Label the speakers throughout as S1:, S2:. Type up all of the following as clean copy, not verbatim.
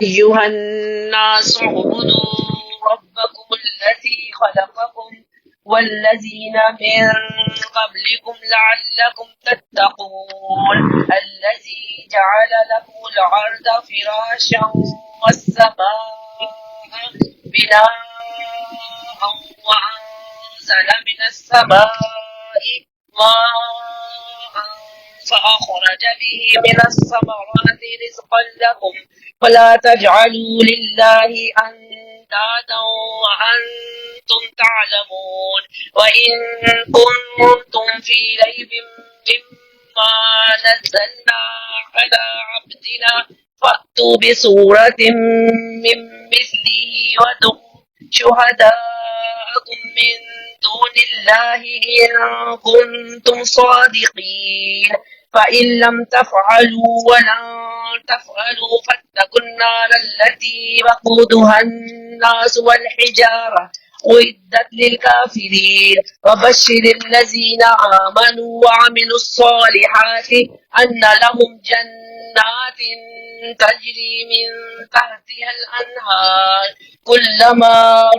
S1: أيها الناس اعبدوا ربكم الذي خلقكم والذين من قبلكم لعلكم تتقون الذي جعل لكم الأرض فراشا والسماء بناء وأنزل من السماء ماء فأخرج به من الثمرات رزقا لكم فلا تجعلوا لله أندادا وأنتم تعلمون وإن كنتم في ريب مما نزلنا على عبدنا فأتوا بسورة من مثله وادعوا شهداءكم من دون الله إن كنتم صادقين فإن لم تفعلوا ولن تفعلوا فاتقوا النار التي وقودها الناس والحجارة أعدت للكافرين وبشر الذين آمنوا وعملوا الصالحات أن لهم جنات تجري من تحتها الأنهار كلما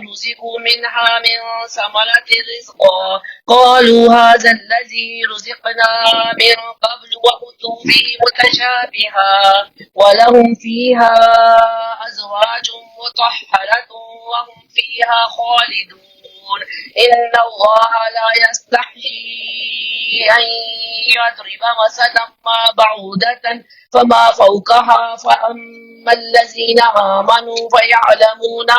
S1: رزقوا منها من ثمرة رزقا قالوا هذا الذي رزقنا من قبل وأتوا به متشابها ولهم فيها أزواج مطهرة وهم فيها خالدون إن الله لا يستحيي أن يضرب مثلا ما بعودة فما فوقها فأما الذين آمنوا فيعلمون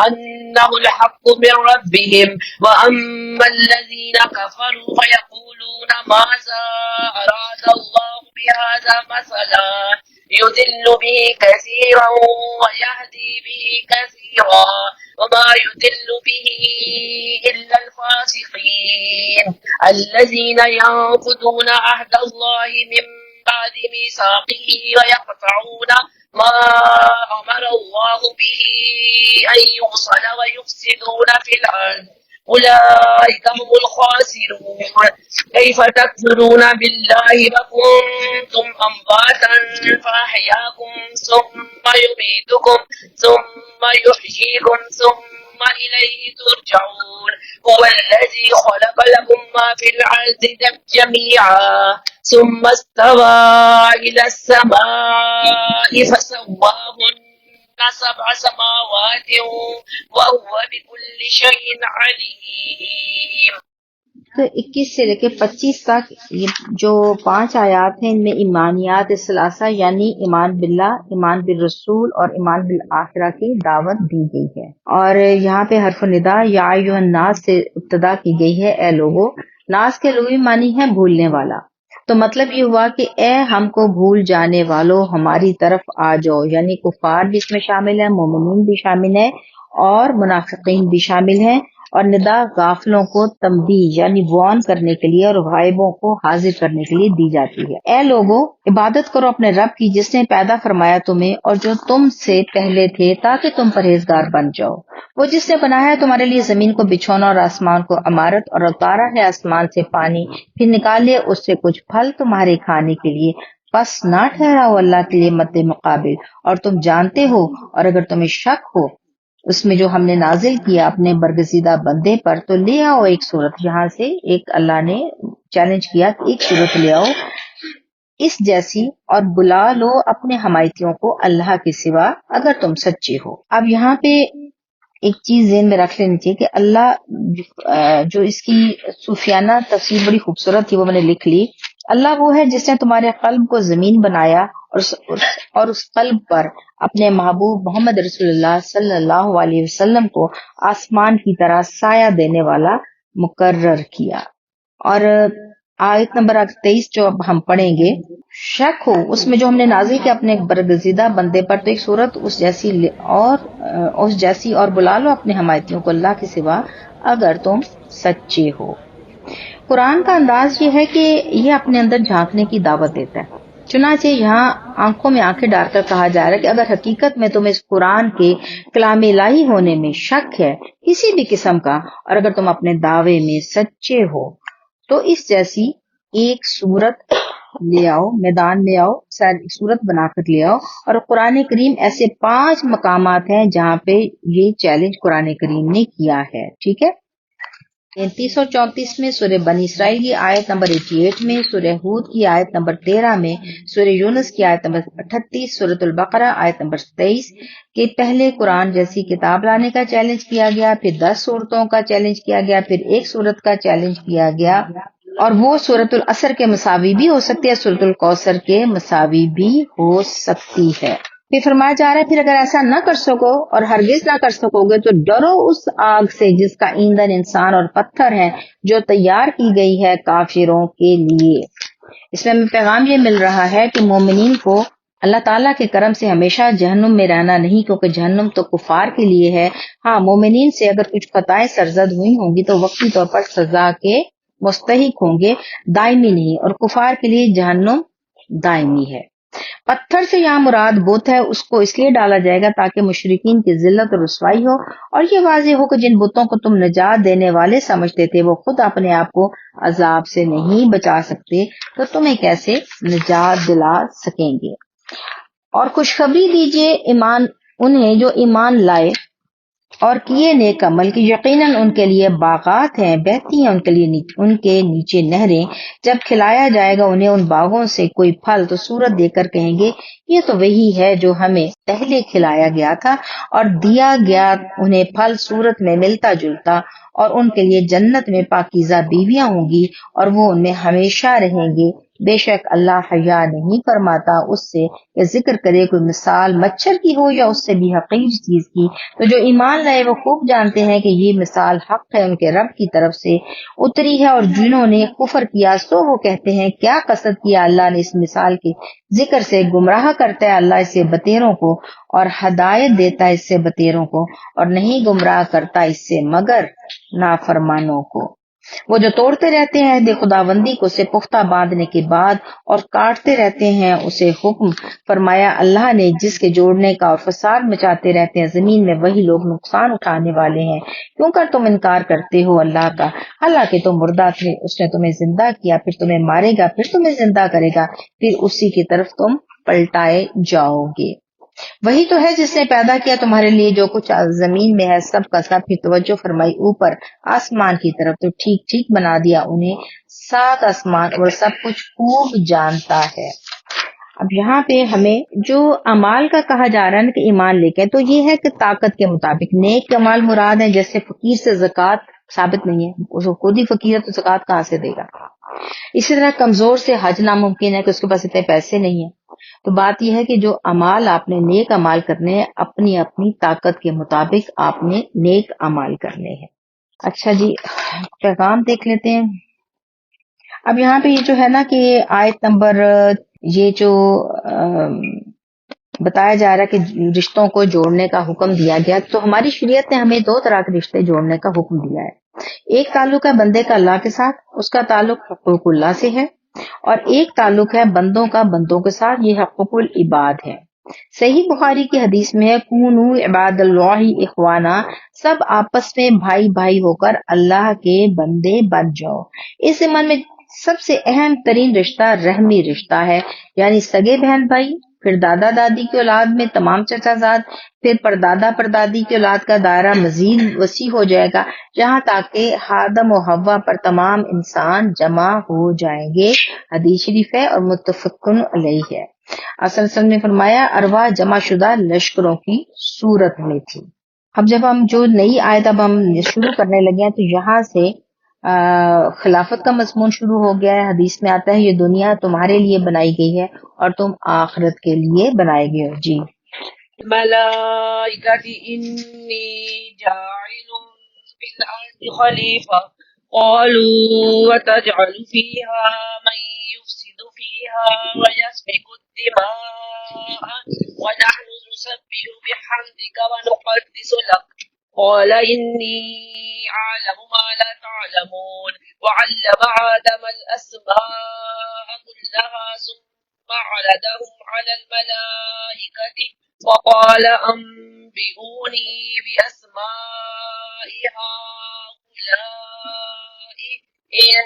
S1: أنه الحق من ربهم وأما الذين كفروا فيقولون ماذا أراد الله بهذا مثلا يضل به كثيرا ويهدي به كثيرا وما يضل به إلا الفاسقين الذين ينقضون عهد الله من بعد ميثاقه ويقطعون ما أمر الله به أن يوصل ويفسدون في الأرض أولئك هم الخاسرون كيف تكفرون بالله وكنتم أمواتا فأحياكم ثم يميتكم ثم يحييكم ثم إليه ترجعون هو الذي خلق لكم ما في الأرض جميعا ثم استوى إلى السماء فسواهن سبع سماوات وهو بكل شيء عليم.
S2: تو 21 سے لے کے 25 تک یہ جو 5 آیات ہیں ان میں ایمانیات ثلاثہ یعنی ایمان باللہ، ایمان بالرسول اور ایمان بالآخرہ کی دعوت دی گئی ہے، اور یہاں پہ حرف ندا یا ایھا الناس سے ابتدا کی گئی ہے، اے لوگو۔ ناس کے لغوی معنی ہے بھولنے والا، تو مطلب یہ ہوا کہ اے ہم کو بھول جانے والوں ہماری طرف آ جاؤ، یعنی کفار بھی اس میں شامل ہیں، مومنین بھی شامل ہیں اور منافقین بھی شامل ہیں، اور ندا غافلوں کو تنبیہ یعنی وارن کرنے کے لیے اور غائبوں کو حاضر کرنے کے لیے دی جاتی ہے۔ اے لوگو، عبادت کرو اپنے رب کی جس نے پیدا فرمایا تمہیں اور جو تم سے پہلے تھے تاکہ تم پرہیزگار بن جاؤ۔ وہ جس نے بنایا ہے تمہارے لیے زمین کو بچھونا اور آسمان کو عمارت، اور اتارا ہے آسمان سے پانی، پھر نکالے اس سے کچھ پھل تمہارے کھانے کے لیے، پس نہ ٹھہراؤ اللہ کے لیے مد مقابل، اور تم جانتے ہو اور اگر تمہیں شک ہو اس میں جو ہم نے نازل کیا اپنے برگزیدہ بندے پر، تو لے آؤ ایک صورت، یہاں سے ایک اللہ نے چیلنج کیا کہ ایک صورت لے آؤ اس جیسی، اور بلا لو اپنے حمایتیوں کو اللہ کے سوا اگر تم سچے ہو۔ اب یہاں پہ ایک چیز ذہن میں رکھ لینی چاہیے کہ اللہ جو اس کی صوفیانہ تفسیر بڑی خوبصورت تھی وہ میں نے لکھ لی۔ اللہ وہ ہے جس نے تمہارے قلب کو زمین بنایا اور اس قلب پر اپنے محبوب محمد رسول اللہ صلی اللہ علیہ وسلم کو آسمان کی طرح سایہ دینے والا مقرر کیا۔ اور آیت نمبر 23 جو اب ہم پڑھیں گے، شک ہو اس میں جو ہم نے نازل کیا اپنے برگزیدہ بندے پر، تو ایک صورت اس جیسی اور بلا لو اپنے حمایتیوں کو اللہ کے سوا اگر تم سچے ہو۔ قرآن کا انداز یہ ہے کہ یہ اپنے اندر جھانکنے کی دعوت دیتا ہے، چنانچہ یہاں آنکھوں میں آنکھیں ڈال کر کہا جا رہا ہے کہ اگر حقیقت میں تمہیں اس قرآن کے کلام الہی ہونے میں شک ہے کسی بھی قسم کا، اور اگر تم اپنے دعوے میں سچے ہو، تو اس جیسی ایک صورت لے آؤ، میدان لے آؤ، صورت بنا کر لے آؤ۔ اور قرآن کریم ایسے 5 مقامات ہیں جہاں پہ یہ چیلنج قرآن کریم نے کیا ہے، ٹھیک ہے۔ 33 اور 34 میں، سورہ بنی اسرائیل کی آیت نمبر 88 میں، سورہ ہود کی آیت نمبر 13 میں، سورہ یونس کی آیت نمبر 38، سورۃ البقرہ آیت نمبر 23 کے پہلے قرآن جیسی کتاب لانے کا چیلنج کیا گیا، پھر 10 صورتوں کا چیلنج کیا گیا، پھر ایک صورت کا چیلنج کیا گیا، اور وہ سورۃ العصر کے مساوی بھی ہو سکتی ہے، سورۃ الکوثر کے مساوی بھی ہو سکتی ہے۔ پھر فرمایا جا رہا ہے پھر اگر ایسا نہ کر سکو اور ہرگز نہ کر سکو گے تو ڈرو اس آگ سے جس کا ایندھن انسان اور پتھر ہے، جو تیار کی گئی ہے کافروں کے لیے۔ اس میں ہمیں پیغام یہ مل رہا ہے کہ مومنین کو اللہ تعالیٰ کے کرم سے ہمیشہ جہنم میں رہنا نہیں، کیونکہ جہنم تو کفار کے لیے ہے۔ ہاں، مومنین سے اگر کچھ خطائیں سرزد ہوئی ہوں گی تو وقتی طور پر سزا کے مستحق ہوں گے، دائمی نہیں، اور کفار کے لیے جہنم دائمی ہے۔ پتھر سے یہاں مراد بت ہے، اس کو اس لیے ڈالا جائے گا تاکہ مشرکین کی ذلت اور رسوائی ہو، اور یہ واضح ہو کہ جن بتوں کو تم نجات دینے والے سمجھتے تھے وہ خود اپنے آپ کو عذاب سے نہیں بچا سکتے، تو تمہیں کیسے نجات دلا سکیں گے۔ اور خوشخبری دیجئے ایمان انہیں جو ایمان لائے اور کیے نیک عمل کہ یقیناً ان کے لیے باغات ہیں، بہتی ہیں ان کے نیچے نہریں، جب کھلایا جائے گا انہیں ان باغوں سے کوئی پھل تو صورت دے کر کہیں گے یہ تو وہی ہے جو ہمیں پہلے کھلایا گیا تھا، اور دیا گیا انہیں پھل صورت میں ملتا جلتا، اور ان کے لیے جنت میں پاکیزہ بیویاں ہوں گی اور وہ ان میں ہمیشہ رہیں گے۔ بے شک اللہ حیا نہیں فرماتا اس سے کہ ذکر کرے کوئی مثال مچھر کی ہو یا اس سے بھی حقیر چیز کی۔ تو جو ایمان لائے وہ خوب جانتے ہیں کہ یہ مثال حق ہے، ان کے رب کی طرف سے اتری ہے، اور جنہوں نے کفر کیا سو وہ کہتے ہیں کیا قصد کیا اللہ نے اس مثال کے ذکر سے، گمراہ کرتا ہے اللہ اس سے بتیروں کو اور ہدایت دیتا ہے اس سے بتیروں کو، اور نہیں گمراہ کرتا اس سے مگر نافرمانوں کو۔ وہ جو توڑتے رہتے ہیں عہد خداوندی کو اسے پختہ باندھنے کے بعد اور کاٹتے رہتے ہیں اسے حکم فرمایا اللہ نے، جس کے جوڑنے کا اور فساد مچاتے رہتے ہیں زمین میں وہی لوگ نقصان اٹھانے والے ہیں۔ کیوں کر تم انکار کرتے ہو اللہ کا، حالانکہ تم مردہ تھے، اس نے تمہیں زندہ کیا، پھر تمہیں مارے گا، پھر تمہیں زندہ کرے گا، پھر اسی کی طرف تم پلٹائے جاؤ گے۔ وہی تو ہے جس نے پیدا کیا تمہارے لیے جو کچھ زمین میں ہے سب کا سب، پھر توجہ فرمائی اوپر آسمان کی طرف تو ٹھیک ٹھیک بنا دیا انہیں 7 آسمان، اور سب کچھ خوب جانتا ہے۔ اب یہاں پہ ہمیں جو اعمال کا کہا جا رہا ہے نا کہ ایمان لے کے، تو یہ ہے کہ طاقت کے مطابق نیک اعمال مراد ہے، جیسے فقیر سے زکوٰۃ ثابت نہیں ہے، اس کو خود ہی فقیر ہے تو زکوٰۃ کہاں سے دے گا۔ اسی طرح کمزور سے حج ناممکن ہے کہ اس کے پاس اتنے پیسے نہیں ہیں۔ تو بات یہ ہے کہ جو اعمال آپ نے نیک اعمال کرنے ہیں، اپنی اپنی طاقت کے مطابق آپ نے نیک اعمال کرنے ہیں۔ اچھا جی، پیغام دیکھ لیتے ہیں۔ اب یہاں پہ یہ جو ہے نا کہ آیت نمبر یہ جو بتایا جا رہا ہے کہ رشتوں کو جوڑنے کا حکم دیا گیا، تو ہماری شریعت نے ہمیں 2 طرح کے رشتے جوڑنے کا حکم دیا ہے۔ ایک تعلق ہے بندے کا اللہ کے ساتھ، اس کا تعلق حقوق اللہ سے ہے، اور ایک تعلق ہے بندوں کا بندوں کے ساتھ، یہ حقوق العباد ہے۔ صحیح بخاری کی حدیث میں ہے کونوا عباد اللہ اخوانا، سب آپس میں بھائی بھائی ہو کر اللہ کے بندے بن جاؤ۔ اس زمان میں سب سے اہم ترین رشتہ رحمی رشتہ ہے، یعنی سگے بہن بھائی، پھر دادا دادی کی اولاد میں تمام چچا زاد، پھر پردادا پردادی کی اولاد کا دائرہ مزید وسیع ہو جائے گا، جہاں تک کہ آدم و حوا پر تمام انسان جمع ہو جائیں گے۔ حدیث شریف ہے اور متفقن علیہ ہے۔ اصل نے فرمایا ارواح جمع شدہ لشکروں کی صورت میں تھی۔ اب جب ہم جو نئی آیت اب ہم شروع کرنے لگے ہیں تو یہاں سے خلافت کا مضمون شروع ہو گیا ہے۔ حدیث میں آتا ہے یہ دنیا تمہارے لیے بنائی گئی ہے اور تم آخرت کے لیے بنائے گئے ہو۔ جی
S1: الملائکۃ انی جاعل فی الارض خلیفہ قالوا وتجعل فیہا من یفسد فیہا ویسفک الدماء ونحن نسبح بحمدک ونقدس لک قال انی اعلم ما لا تعلمون وعلم آدم الاسماء كلها ثم عرضهم على الملائکۃ وقال انبئوني بأسماء هؤلاء إن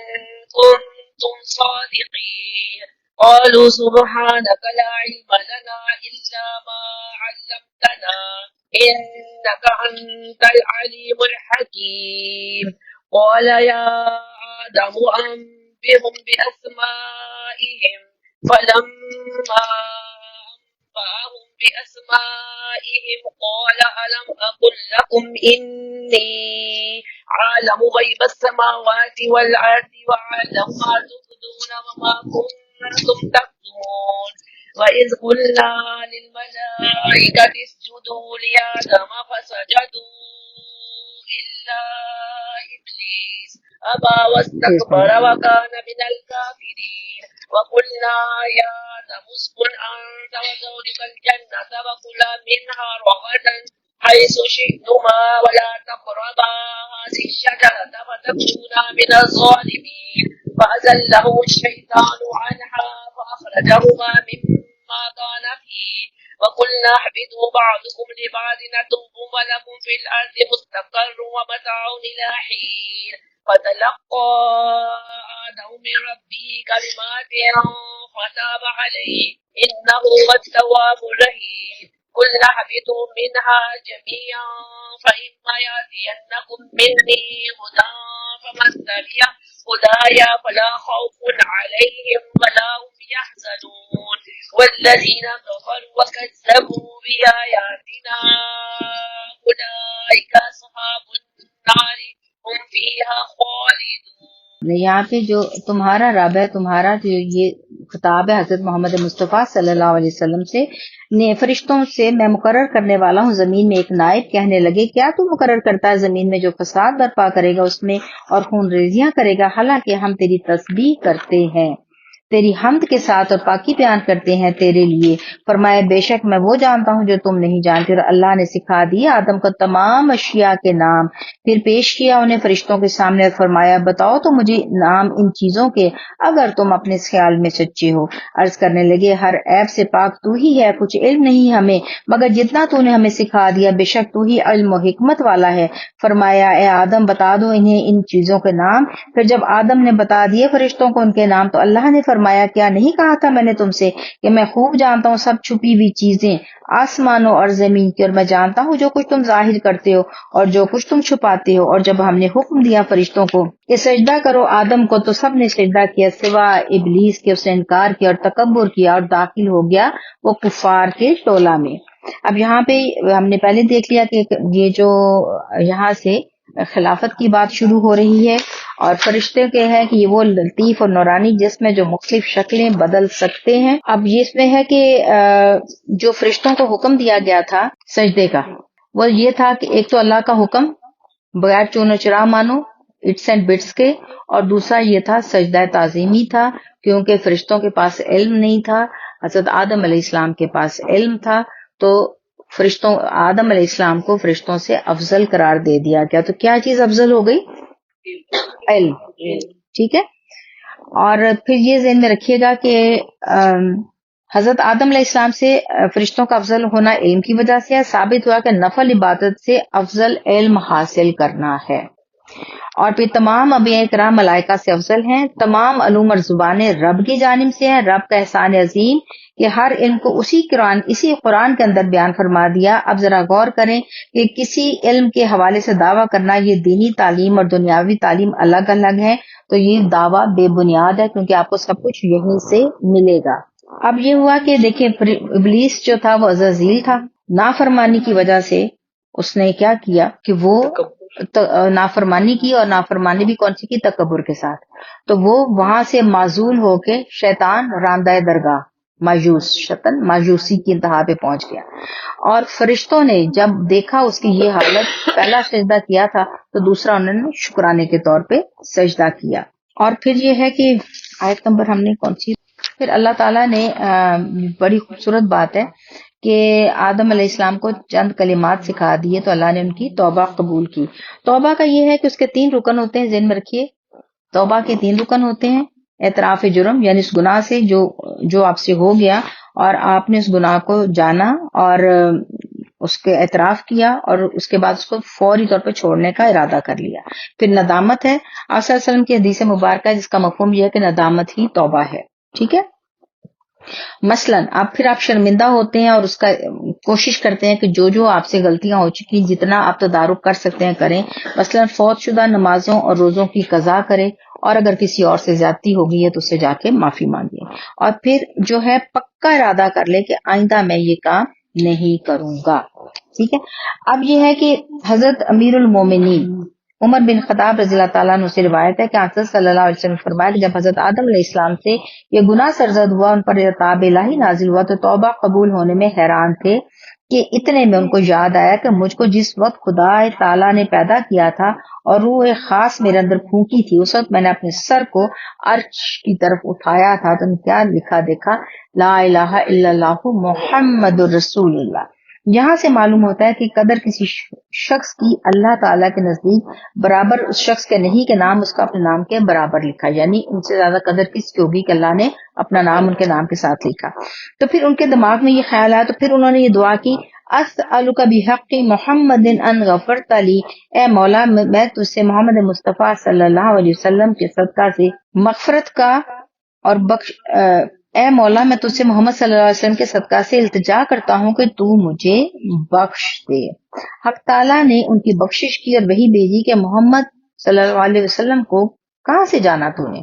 S1: كنتم صادقين قالوا سبحانك لا علم لنا إلا ما علمتنا إنك أنت العليم الحكيم. قال يا آدم أنبئهم بأسمائهم فلما أنبأهم بأسمائهم قال ألم أقل لكم إني عالم غيب السماوات والأرض وأعلم ما تبدون وما كنتم تكتمون. وإذ قلنا للملائكة اسجدوا لآدم فسجدوا إلا إبليس أبى واستكبر وكان من الكافرين. وقلنا يا آدم اسكن أنت وزوجك الجنة وكلا منها رغدا حيث شئتما ولا تقربا هذه الشجرة فتكونا من الظالمين. فأزله الشيطان عنها فأخرجهما مما كان فيه. وقلنا اهبطوا بعضكم لبعض عدو ولكم في الأرض مستقر ومتاع إلى حين. فتلقى آدم من ربه كلمات فتاب عليه إنه هو التواب الرحيم. قلنا اهبطوا منها جميعا فإما يأتينكم مني هدى فمن تبع هداي فلا خوف عليهم ولا هم يحزنون. والذين كفروا وكذبوا بآياتنا أولئك أصحاب النار هم فيها خالدون.
S2: یہاں پہ جو تمہارا رب ہے، تمہارا جو یہ خطاب ہے حضرت محمد مصطفیٰ صلی اللہ علیہ وسلم سے، نے فرشتوں سے میں مقرر کرنے والا ہوں زمین میں ایک نائب. کہنے لگے کیا تو مقرر کرتا ہے زمین میں جو فساد برپا کرے گا اس میں اور خون ریزیاں کرے گا، حالانکہ ہم تیری تسبیح کرتے ہیں، تیری حمد کے ساتھ اور پاکی بیان کرتے ہیں تیرے لیے. فرمایا بے شک میں وہ جانتا ہوں جو تم نہیں جانتے. اور اللہ نے سکھا دیا آدم کو تمام اشیاء کے نام، پھر پیش کیا انہیں فرشتوں کے سامنے اور فرمایا بتاؤ تو مجھے نام ان چیزوں کے اگر تم اپنے اس خیال میں سچے ہو. عرض کرنے لگے ہر عیب سے پاک تو ہی ہے، کچھ علم نہیں ہمیں مگر جتنا تو نے ہمیں سکھا دیا، بے شک تو ہی علم و حکمت والا ہے. فرمایا اے آدم بتا دو انہیں ان چیزوں کے نام. پھر جب آدم نے بتا دیے فرشتوں کو ان کے نام تو اللہ نے فرمایا کیا نہیں کہا تھا میں نے تم سے کہ میں خوب جانتا ہوں سب چھپی ہوئی چیزیں آسمانوں اور زمین کی، اور میں جانتا ہوں جو کچھ تم ظاہر کرتے ہو اور جو کچھ تم چھپاتے ہو. اور جب ہم نے حکم دیا فرشتوں کو کہ سجدہ کرو آدم کو تو سب نے سجدہ کیا سوا ابلیس کے، اس نے انکار کیا اور تکبر کیا اور داخل ہو گیا وہ کفار کے ٹولہ میں. اب یہاں پہ ہم نے پہلے دیکھ لیا کہ یہ جو یہاں سے خلافت کی بات شروع ہو رہی ہے اور فرشتے کے ہے کہ یہ وہ لطیف اور نورانی جس میں جو مختلف شکلیں بدل سکتے ہیں. اب یہ اس میں ہے کہ جو فرشتوں کو حکم دیا گیا تھا سجدے کا وہ یہ تھا کہ ایک تو اللہ کا حکم بغیر چون و چرا مانو اٹس اینڈ بٹس کے، اور دوسرا یہ تھا سجدہ تعظیمی تھا کیونکہ فرشتوں کے پاس علم نہیں تھا، حضرت آدم علیہ السلام کے پاس علم تھا، تو فرشتوں آدم علیہ السلام کو فرشتوں سے افضل قرار دے دیا گیا. تو کیا چیز افضل ہو گئی؟ علم. ٹھیک ہے. اور پھر یہ ذہن میں رکھیے گا کہ حضرت آدم علیہ السلام سے فرشتوں کا افضل ہونا علم کی وجہ سے ہے. ثابت ہوا کہ نفل عبادت سے افضل علم حاصل کرنا ہے. اور پھر تمام انبیاء کرام ملائکہ سے افضل ہیں. تمام علوم اور زبانیں رب کی جانب سے ہیں. رب کا احسان عظیم کہ ہر علم کو اسی قرآن کے اندر بیان فرما دیا. اب ذرا غور کریں کہ کسی علم کے حوالے سے دعویٰ کرنا، یہ دینی تعلیم اور دنیاوی تعلیم الگ الگ ہے، تو یہ دعویٰ بے بنیاد ہے کیونکہ آپ کو سب کچھ یہیں سے ملے گا. اب یہ ہوا کہ دیکھیں ابلیس جو تھا وہ عزازیل تھا، نافرمانی کی وجہ سے اس نے کیا کیا کہ وہ نافرمانی کی، اور نافرمانی بھی کون سی کی؟ تکبر کے ساتھ. تو وہ وہاں سے معزول ہو کے شیطان راندہ درگاہ ماجوسی کی انتہا پہ پہنچ گیا. اور فرشتوں نے جب دیکھا اس کی یہ حالت، پہلا سجدہ کیا تھا تو دوسرا انہوں نے شکرانے کے طور پہ سجدہ کیا. اور پھر یہ ہے کہ آیت نمبر ہم نے کون سی، پھر اللہ تعالیٰ نے بڑی خوبصورت بات ہے کہ آدم علیہ السلام کو چند کلمات سکھا دیے تو اللہ نے ان کی توبہ قبول کی. توبہ کا یہ ہے کہ اس کے 3 رکن ہوتے ہیں، ذہن میں رکھیے. توبہ کے 3 رکن ہوتے ہیں. اعتراف جرم یعنی اس گناہ سے جو آپ سے ہو گیا اور آپ نے اس گناہ کو جانا اور اس کے اعتراف کیا اور اس کے بعد اس کو فوری طور پہ چھوڑنے کا ارادہ کر لیا. پھر ندامت ہے. آپ صلی اللہ علیہ وسلم کی حدیث مبارکہ جس کا مفہوم یہ ہے کہ ندامت ہی توبہ ہے. ٹھیک ہے. مثلاً اب پھر آپ شرمندہ ہوتے ہیں اور اس کا کوشش کرتے ہیں کہ جو آپ سے غلطیاں ہو چکی جتنا آپ تدارک کر سکتے ہیں کریں. مثلاً فوت شدہ نمازوں اور روزوں کی قضا کریں اور اگر کسی اور سے زیادتی ہو گئی ہے تو اسے جا کے معافی مانگے اور پھر جو ہے پکا ارادہ کر لے کہ آئندہ میں یہ کام نہیں کروں گا. ٹھیک ہے. اب یہ ہے کہ حضرت امیر المومنین عمر بن خطاب رضی اللہ تعالیٰ عنہ سے روایت ہے کہ حضرت صلی اللہ علیہ وسلم نے فرمایا کہ جب حضرت آدم علیہ السلام سے یہ گناہ سرزد ہوا ان پر عتاب الہی نازل ہوا تو توبہ قبول ہونے میں حیران تھے کہ اتنے میں ان کو یاد آیا کہ مجھ کو جس وقت خدا تعالیٰ نے پیدا کیا تھا اور روح خاص میرے اندر پھونکی تھی اس وقت میں نے اپنے سر کو عرش کی طرف اٹھایا تھا تو کیا لکھا دیکھا لا الہ الا اللہ محمد رسول اللہ. یہاں سے معلوم ہوتا ہے کہ قدر کسی شخص کی اللہ تعالیٰ کے نزدیک برابر اس شخص کے نہیں کہ نام اس کا اپنے نام کے برابر لکھا, یعنی ان سے زیادہ قدر کس کی ہوگی کہ اللہ نے اپنا نام ان کے نام کے ساتھ لکھا. تو پھر ان کے دماغ میں یہ خیال آیا تو پھر انہوں نے یہ دعا کی اسألک بحق محمد ان غفرت لی, اے مولا میں تجھ سے محمد مصطفیٰ صلی اللہ علیہ وسلم کے صدقہ سے مغفرت کا اور اے مولا میں تجھ سے محمد صلی اللہ علیہ وسلم کے صدقہ سے التجا کرتا ہوں کہ تو مجھے بخش دے. حق تعالیٰ نے ان کی بخشش کی اور وہی بھیجی کہ محمد صلی اللہ علیہ وسلم کو کہاں سے جانا تو نے.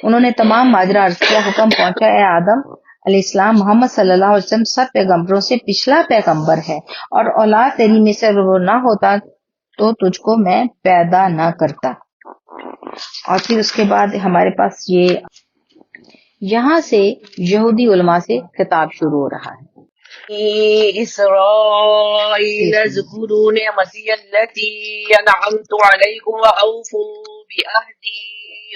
S2: انہوں نے تمام ماجرا عرض کیا. حکم پہنچا اے آدم علیہ السلام محمد صلی اللہ علیہ وسلم سب پیغمبروں سے پچھلا پیغمبر ہے اور اولاد تیری میں سے وہ نہ ہوتا تو تجھ کو میں پیدا نہ کرتا. اور پھر اس کے بعد ہمارے پاس یہاں سے یہودی علماء سے خطاب شروع ہو رہا ہے.
S1: إسرائيل اذكروا نعمتي التي أنعمت عليكم وأوفوا بعهدي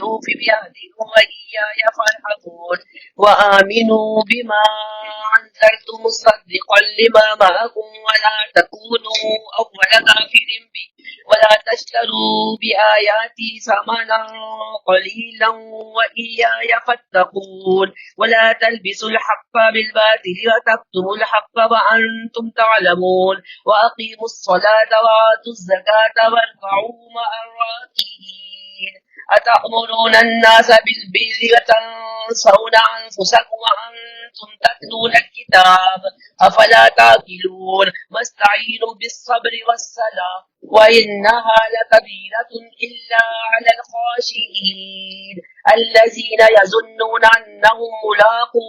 S1: أوف بعهدكم وإياي فارهبون وآمنوا بما أنزلت مصدقا لما معكم ولا تكونوا أول كافر به ولا تشتروا بآياتي ثمنا قليلا وإياي فاتقون ولا تلبسوا الحق بالباطل وتكتموا الحق وأنتم تعلمون وأقيموا الصلاة وآتوا الزكاة واركعوا مع الراكعين أتأمرون الناس بالبر وتنسون أنفسكم وأنتم تتلون الكتاب أفلا تعقلون واستعينوا بالصبر والصلاة وإنها لكبيرة إلا على الخاشعين الذين يظنون أنهم ملاقو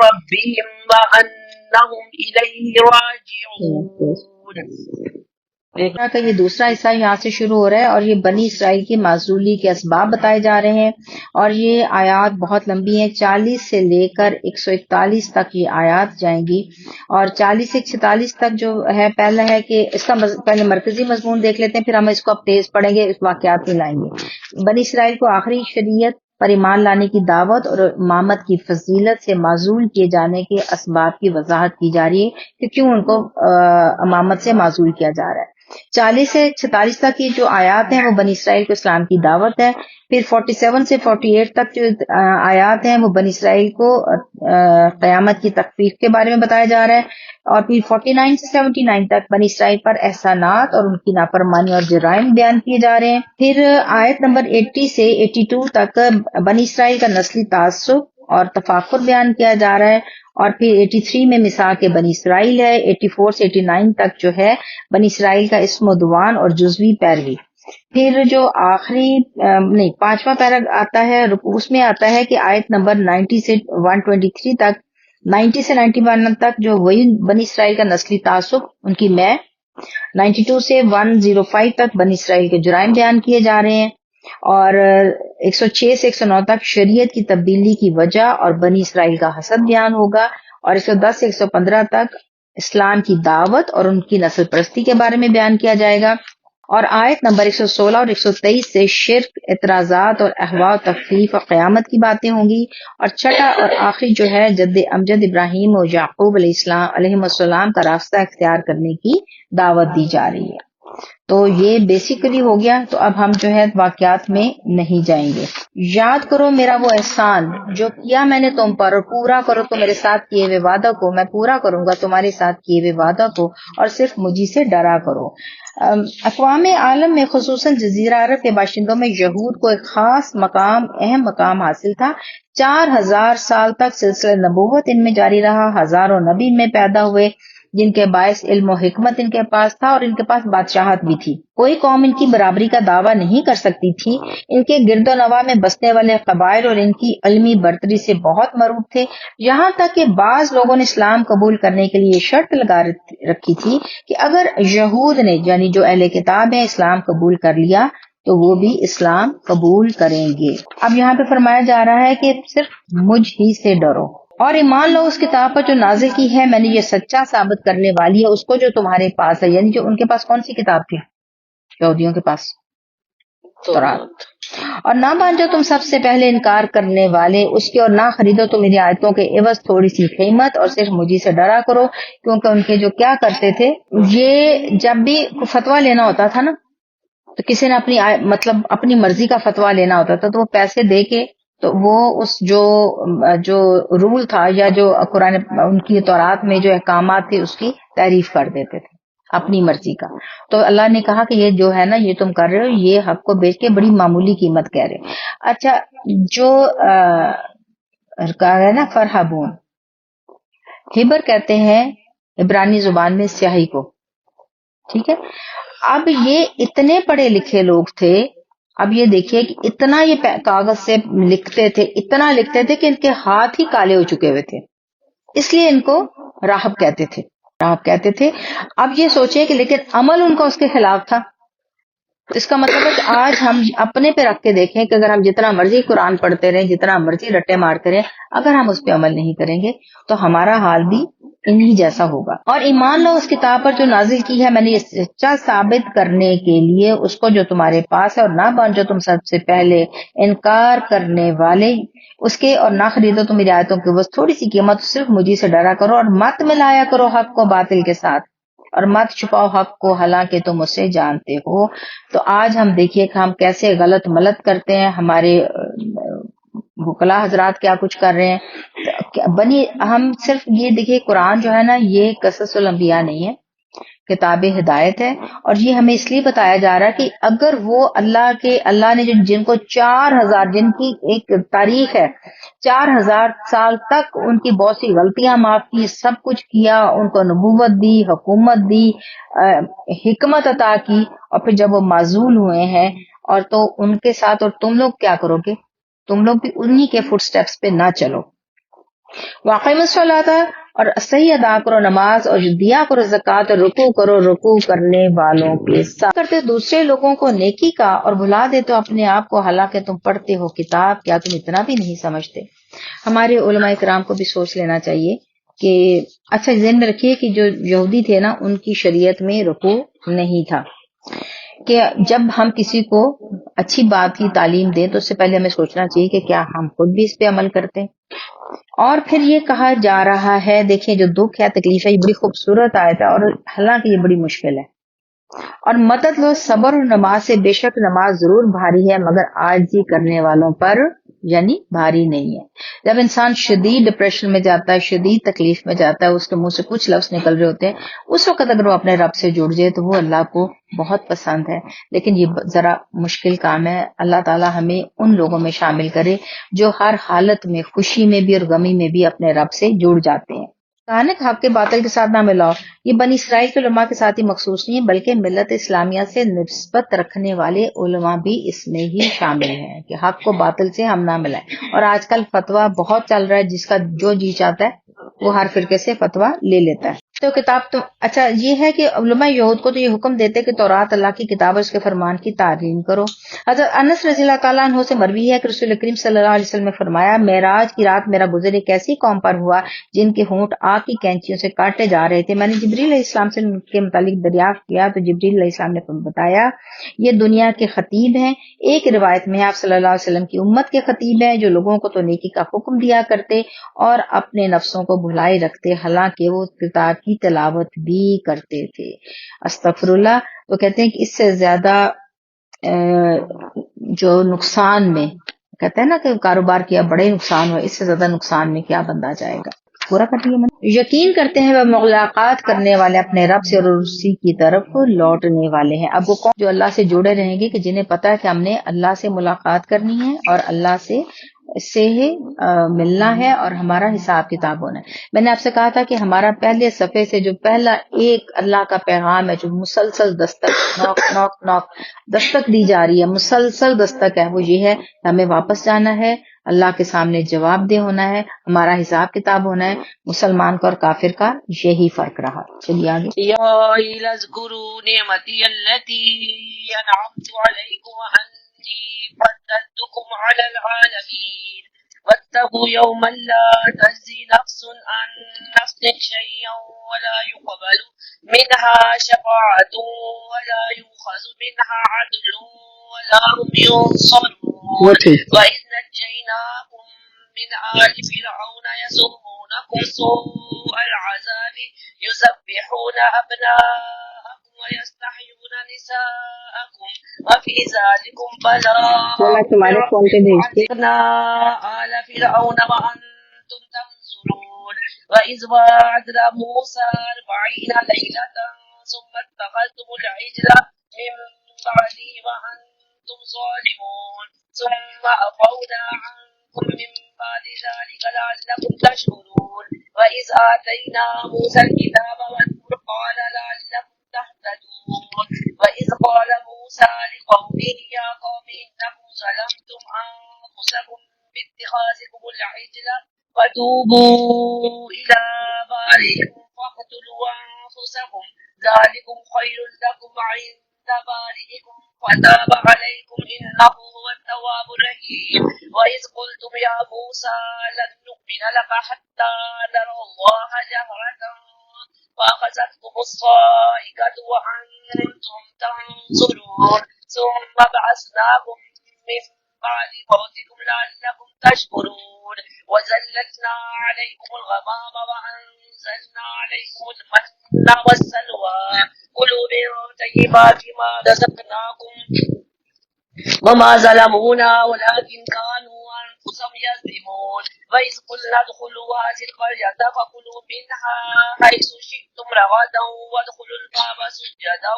S1: ربهم وأنهم إليه راجعون.
S2: دیکھنا کہ یہ دوسرا حصہ یہاں سے شروع ہو رہا ہے اور یہ بنی اسرائیل کی معزولی کے اسباب بتائے جا رہے ہیں اور یہ آیات بہت لمبی ہیں. 40 سے لے کر 141 تک یہ آیات جائیں گی اور 40 سے 46 تک جو ہے پہلا ہے کہ اس کا پہلے مرکزی مضمون دیکھ لیتے ہیں پھر ہم اس کو اب تیز پڑھیں گے, اس واقعات میں لائیں گے. بنی اسرائیل کو آخری شریعت پر ایمان لانے کی دعوت اور امامت کی فضیلت سے معزول کیے جانے کے اسباب کی وضاحت کی جا رہی ہے کہ کیوں ان کو امامت سے معزول کیا جا رہا ہے. 40 سے 46 تک کی جو آیات ہیں وہ بنی اسرائیل کو اسلام کی دعوت ہے. پھر 47 سے 48 تک جو آیات ہیں وہ بنی اسرائیل کو قیامت کی تخفیف کے بارے میں بتایا جا رہا ہے. اور پھر 49 سے 79 تک بنی اسرائیل پر احسانات اور ان کی نافرمانی اور جرائم بیان کیے جا رہے ہیں. پھر آیت نمبر 80 سے 82 تک بنی اسرائیل کا نسلی تعصب اور تفاخر بیان کیا جا رہا ہے. اور پھر 83 میں میثاق بنی اسرائیل ہے. 84 سے 89 تک جو ہے بنی اسرائیل کا اسم و دعوان اور جزوی پیروی. پھر جو آخری پانچواں پیرا آتا ہے اس میں آتا ہے کہ آیت نمبر 90 سے 123 تک 90 سے 91 تک جو وہی بنی اسرائیل کا نسلی تعصب ان کی میں 92 سے 105 تک بنی اسرائیل کے جرائم بیان کیے جا رہے ہیں. اور 106 سے 109 تک شریعت کی تبدیلی کی وجہ اور بنی اسرائیل کا حسد بیان ہوگا. اور 110 سے 115 تک اسلام کی دعوت اور ان کی نسل پرستی کے بارے میں بیان کیا جائے گا. اور آیت نمبر 116 اور 123 سے شرک، اعتراضات اور احواء و تخفیف اور قیامت کی باتیں ہوں گی. اور چھٹا اور آخری جو ہے جد امجد ابراہیم اور یعقوب علیہ السلام کا راستہ اختیار کرنے کی دعوت دی جا رہی ہے. تو یہ بیسیکلی ہو گیا. تو اب ہم جو ہے واقعات میں نہیں جائیں گے. یاد کرو میرا وہ احسان جو کیا میں نے تم پر، اور پورا کرو تو میرے ساتھ کیے ہوئے وعدہ کو. میں پورا کروں گا تمہارے ساتھ کیے ہوئے وعدہ کو، اور صرف مجھے سے ڈرا کرو. اقوام عالم میں خصوصاً جزیرہ عرب کے باشندوں میں یہود کو ایک خاص مقام، اہم مقام حاصل تھا. 4000 سال تک سلسلہ نبوت ان میں جاری رہا. ہزاروں نبی میں پیدا ہوئے جن کے باعث علم و حکمت ان کے پاس تھا، اور ان کے پاس بادشاہت بھی تھی. کوئی قوم ان کی برابری کا دعویٰ نہیں کر سکتی تھی. ان کے گرد و نواح میں بسنے والے قبائل اور ان کی علمی برتری سے بہت مروب تھے، یہاں تک کہ بعض لوگوں نے اسلام قبول کرنے کے لیے شرط لگا رکھی تھی کہ اگر یہود نے، یعنی جو اہل کتاب ہے، اسلام قبول کر لیا تو وہ بھی اسلام قبول کریں گے. اب یہاں پہ فرمایا جا رہا ہے کہ صرف مجھ ہی سے ڈرو اور ایمان لو اس کتاب پر جو نازل کی ہے میں نے، یہ سچا ثابت کرنے والی ہے اس کو جو تمہارے پاس ہے. یعنی جو ان کے پاس کون سی کتاب تھی؟ یہودیوں کے پاس تورات. اور نہ بانجو تم سب سے پہلے انکار کرنے والے اس کے، اور نہ خریدو تم میری آیتوں کے عوض تھوڑی سی قیمت، اور صرف مجھے سے ڈرا کرو. کیونکہ ان کے جو کیا کرتے تھے، یہ جب بھی فتویٰ لینا ہوتا تھا نا، تو کسی نے مطلب اپنی مرضی کا فتویٰ لینا ہوتا تھا تو وہ پیسے دے کے تو وہ اس جو رول تھا یا جو قرآن ان کی تورات میں جو احکامات تھے اس کی تعریف کر دیتے تھے اپنی مرضی کا. تو اللہ نے کہا کہ یہ جو ہے نا، یہ تم کر رہے ہو، یہ حق کو بیچ کے بڑی معمولی قیمت کہہ رہے. اچھا، جو کہا ہے نا فرحبون، ہبر کہتے ہیں عبرانی زبان میں سیاہی کو، ٹھیک ہے. اب یہ اتنے پڑھے لکھے لوگ تھے. اب یہ دیکھیے کہ اتنا یہ کاغذ سے لکھتے تھے، اتنا لکھتے تھے کہ ان کے ہاتھ ہی کالے ہو چکے ہوئے تھے، اس لیے ان کو راہب کہتے تھے. اب یہ سوچیں کہ لیکن عمل ان کا اس کے خلاف تھا. تو اس کا مطلب ہے کہ آج ہم اپنے پہ رکھ کے دیکھیں کہ اگر ہم جتنا مرضی قرآن پڑھتے رہیں، جتنا مرضی رٹے مارتے رہیں، اگر ہم اس پہ عمل نہیں کریں گے تو ہمارا حال بھی انہی جیسا ہوگا. اور ایمان لو اس کتاب پر جو نازل کی ہے میں نے، یہ سچا ثابت کرنے کے لیے اس کو جو تمہارے پاس ہے، اور نہ بانجو تم سب سے پہلے انکار کرنے والے اس کے، اور نہ خریدو تم میری آیتوں کی بس تھوڑی سی قیمت. صرف مجھے سے ڈرا کرو اور مت ملایا کرو حق کو باطل کے ساتھ، اور مت چھپاؤ حق کو حالانکہ تم اسے جانتے ہو. تو آج ہم دیکھیے کہ ہم کیسے غلط ملت کرتے ہیں. ہمارے وکلا حضرات کیا کچھ کر رہے ہیں. ہم صرف یہ دیکھیے، قرآن جو ہے نا، یہ قصص الانبیاء نہیں ہے، کتاب ہدایت ہے. اور یہ ہمیں اس لیے بتایا جا رہا ہے کہ اگر وہ اللہ نے جن کو 4000، جن کی ایک تاریخ ہے، 4000 سال تک ان کی بہت سی غلطیاں معاف کی، سب کچھ کیا، ان کو نبوت دی، حکومت دی، حکمت عطا کی، اور پھر جب وہ معزول ہوئے ہیں اور تو ان کے ساتھ، اور تم لوگ کیا کرو گے؟ تم لوگ بھی انہی کے فٹ سٹیپس پہ نہ چلو. واقعی الصلاۃ، اور صحیح ادا کرو نماز، اور دیا کرو زکوٰۃ، اور رکوع کرو رکوع کرنے والوں کے ساتھ. کرتے دوسرے لوگوں کو نیکی کا اور بھلا دیتے اپنے آپ کو، حالانکہ تم پڑھتے ہو کتاب، کیا تم اتنا بھی نہیں سمجھتے؟ ہمارے علماء کرام کو بھی سوچ لینا چاہیے کہ اچھا ذہن میں رکھیے کہ جو یہودی تھے نا، ان کی شریعت میں رکوع نہیں تھا. کہ جب ہم کسی کو اچھی بات کی تعلیم دیں تو اس سے پہلے ہمیں سوچنا چاہیے کہ کیا ہم خود بھی اس پہ عمل کرتے ہیں. اور پھر یہ کہا جا رہا ہے، دیکھیں جو دکھ ہے، تکلیف ہے، یہ بڑی خوبصورت آیت ہے، اور حالانکہ یہ بڑی مشکل ہے. اور مدد لو صبر اور نماز سے، بے شک نماز ضرور بھاری ہے مگر عاجزی کرنے والوں پر یعنی بھاری نہیں ہے. جب انسان شدید ڈپریشن میں جاتا ہے، شدید تکلیف میں جاتا ہے، اس کے منہ سے کچھ لفظ نکل رہے ہوتے ہیں، اس وقت اگر وہ اپنے رب سے جڑ جائے تو وہ اللہ کو بہت پسند ہے. لیکن یہ ذرا مشکل کام ہے. اللہ تعالی ہمیں ان لوگوں میں شامل کرے جو ہر حالت میں، خوشی میں بھی اور غمی میں بھی اپنے رب سے جڑ جاتے ہیں. کہانک حق کے باطل کے ساتھ نہ ملاؤ، یہ بنی اسرائیل کے علماء کے ساتھ ہی مخصوص نہیں ہے، بلکہ ملت اسلامیہ سے نسبت رکھنے والے علماء بھی اس میں ہی شامل ہیں کہ حق کو باطل سے ہم نہ ملائیں. اور آج کل فتویٰ بہت چل رہا ہے، جس کا جو جی چاہتا ہے وہ ہر فرقے سے فتویٰ لے لیتا ہے. تو کتاب تو اچھا یہ ہے کہ علماء یہود کو تو یہ حکم دیتے کہ تورات اللہ کی کتاب اور اس کے فرمان کی تعظیم کرو. حضرت انس رضی اللہ تعالیٰ عنہ سے مروی ہے کہ رسول کریم صلی اللہ علیہ وسلم نے فرمایا، معراج کی رات میرا گزر ایک ایسی قوم پر ہوا جن کے ہونٹ آگ کی کینچیوں سے کاٹے جا رہے تھے. میں نے جبریل علیہ السلام سے ان کے متعلق دریافت کیا تو جبریل علیہ السلام نے بتایا یہ دنیا کے خطیب ہیں. ایک روایت میں آپ صلی اللہ علیہ وسلم کی امت کے خطیب ہیں جو لوگوں کو تو نیکی کا حکم دیا کرتے اور اپنے نفسوں کو بھلائے رکھتے، حالانکہ وہ کتاب کی تلاوت بھی کرتے تھے. استغفر اللہ. تو کہتے ہیں کہ اس سے زیادہ جو نقصان میں کہتے ہیں نا کہ کاروبار کیا بڑے نقصان ہوا، اس سے زیادہ نقصان میں کیا بندہ جائے گا. پورا کر لیا میں نے. یقین کرتے ہیں وہ ملاقات کرنے والے اپنے رب سے اور اسی کی طرف لوٹنے والے ہیں. اب وہ کون جو اللہ سے جڑے رہیں گے کہ جنہیں پتا ہے کہ ہم نے اللہ سے ملاقات کرنی ہے اور اللہ سے ملنا ہے اور ہمارا حساب کتاب ہونا ہے. میں نے آپ سے کہا تھا کہ ہمارا پہلے صفحے سے جو پہلا ایک اللہ کا پیغام ہے جو مسلسل دستک نوک نوک نوک دستک دی جا رہی ہے، مسلسل دستک ہے، وہ یہ ہے کہ ہمیں واپس جانا ہے، اللہ کے سامنے جواب دہ ہونا ہے، ہمارا حساب کتاب ہونا ہے. مسلمان کا اور کافر کا یہی فرق رہا. چلیے آگے.
S1: يا إلى اذكروا نعمتي التي أنعمت عليكم وأني فضلتكم على العالمين واتقوا يوما لا تجزي نفس عن نفس شيئا ولا يقبل منها شفاعة ولا يؤخذ منها عدل ولا هم ينصرون وإذ نجيناكم من آل فرعون يسومونكم سوء العذاب يذبحون أبناءكم ويستحيون نساءكم وفي ذلكم بلاء آل فرعون وأنتم تنظرون وإذ وعدنا موسى 40 ليلة ثم اتخذتم العجل من بعده وأنتم ظالمون ثم عفونا عنكم من بعد ذلك لعلكم تشكرون وإذ آتينا موسى الكتاب والفرقان لعلكم تهتدون وإذ قال موسى لقومه يا قوم إنكم ظلمتم أنفسكم باتخاذكم العجل فتوبوا إلى بارئكم فاقتلوا أنفسكم ذلكم خير لكم عند بارئكم فتاب عليكم إنه هو التواب الرحيم وإذ قلتم يا موسى لن نؤمن لك حتى نرى الله جهرة فأخذتكم الصاعقة وأنتم تنظرون ثم بعثناكم من بعد موتكم لعلكم تشكرون وزللنا عليكم الغمام وأنزلنا عليكم المن والسلوى كلوا من طيبات ما رزقناكم وما ظلمونا ولكن كانوا أنفسهم يظلمون وإذ قلنا ادخلوا هذه القرية فكلوا منها حيث شئتم رغدا وادخلوا الباب سجدا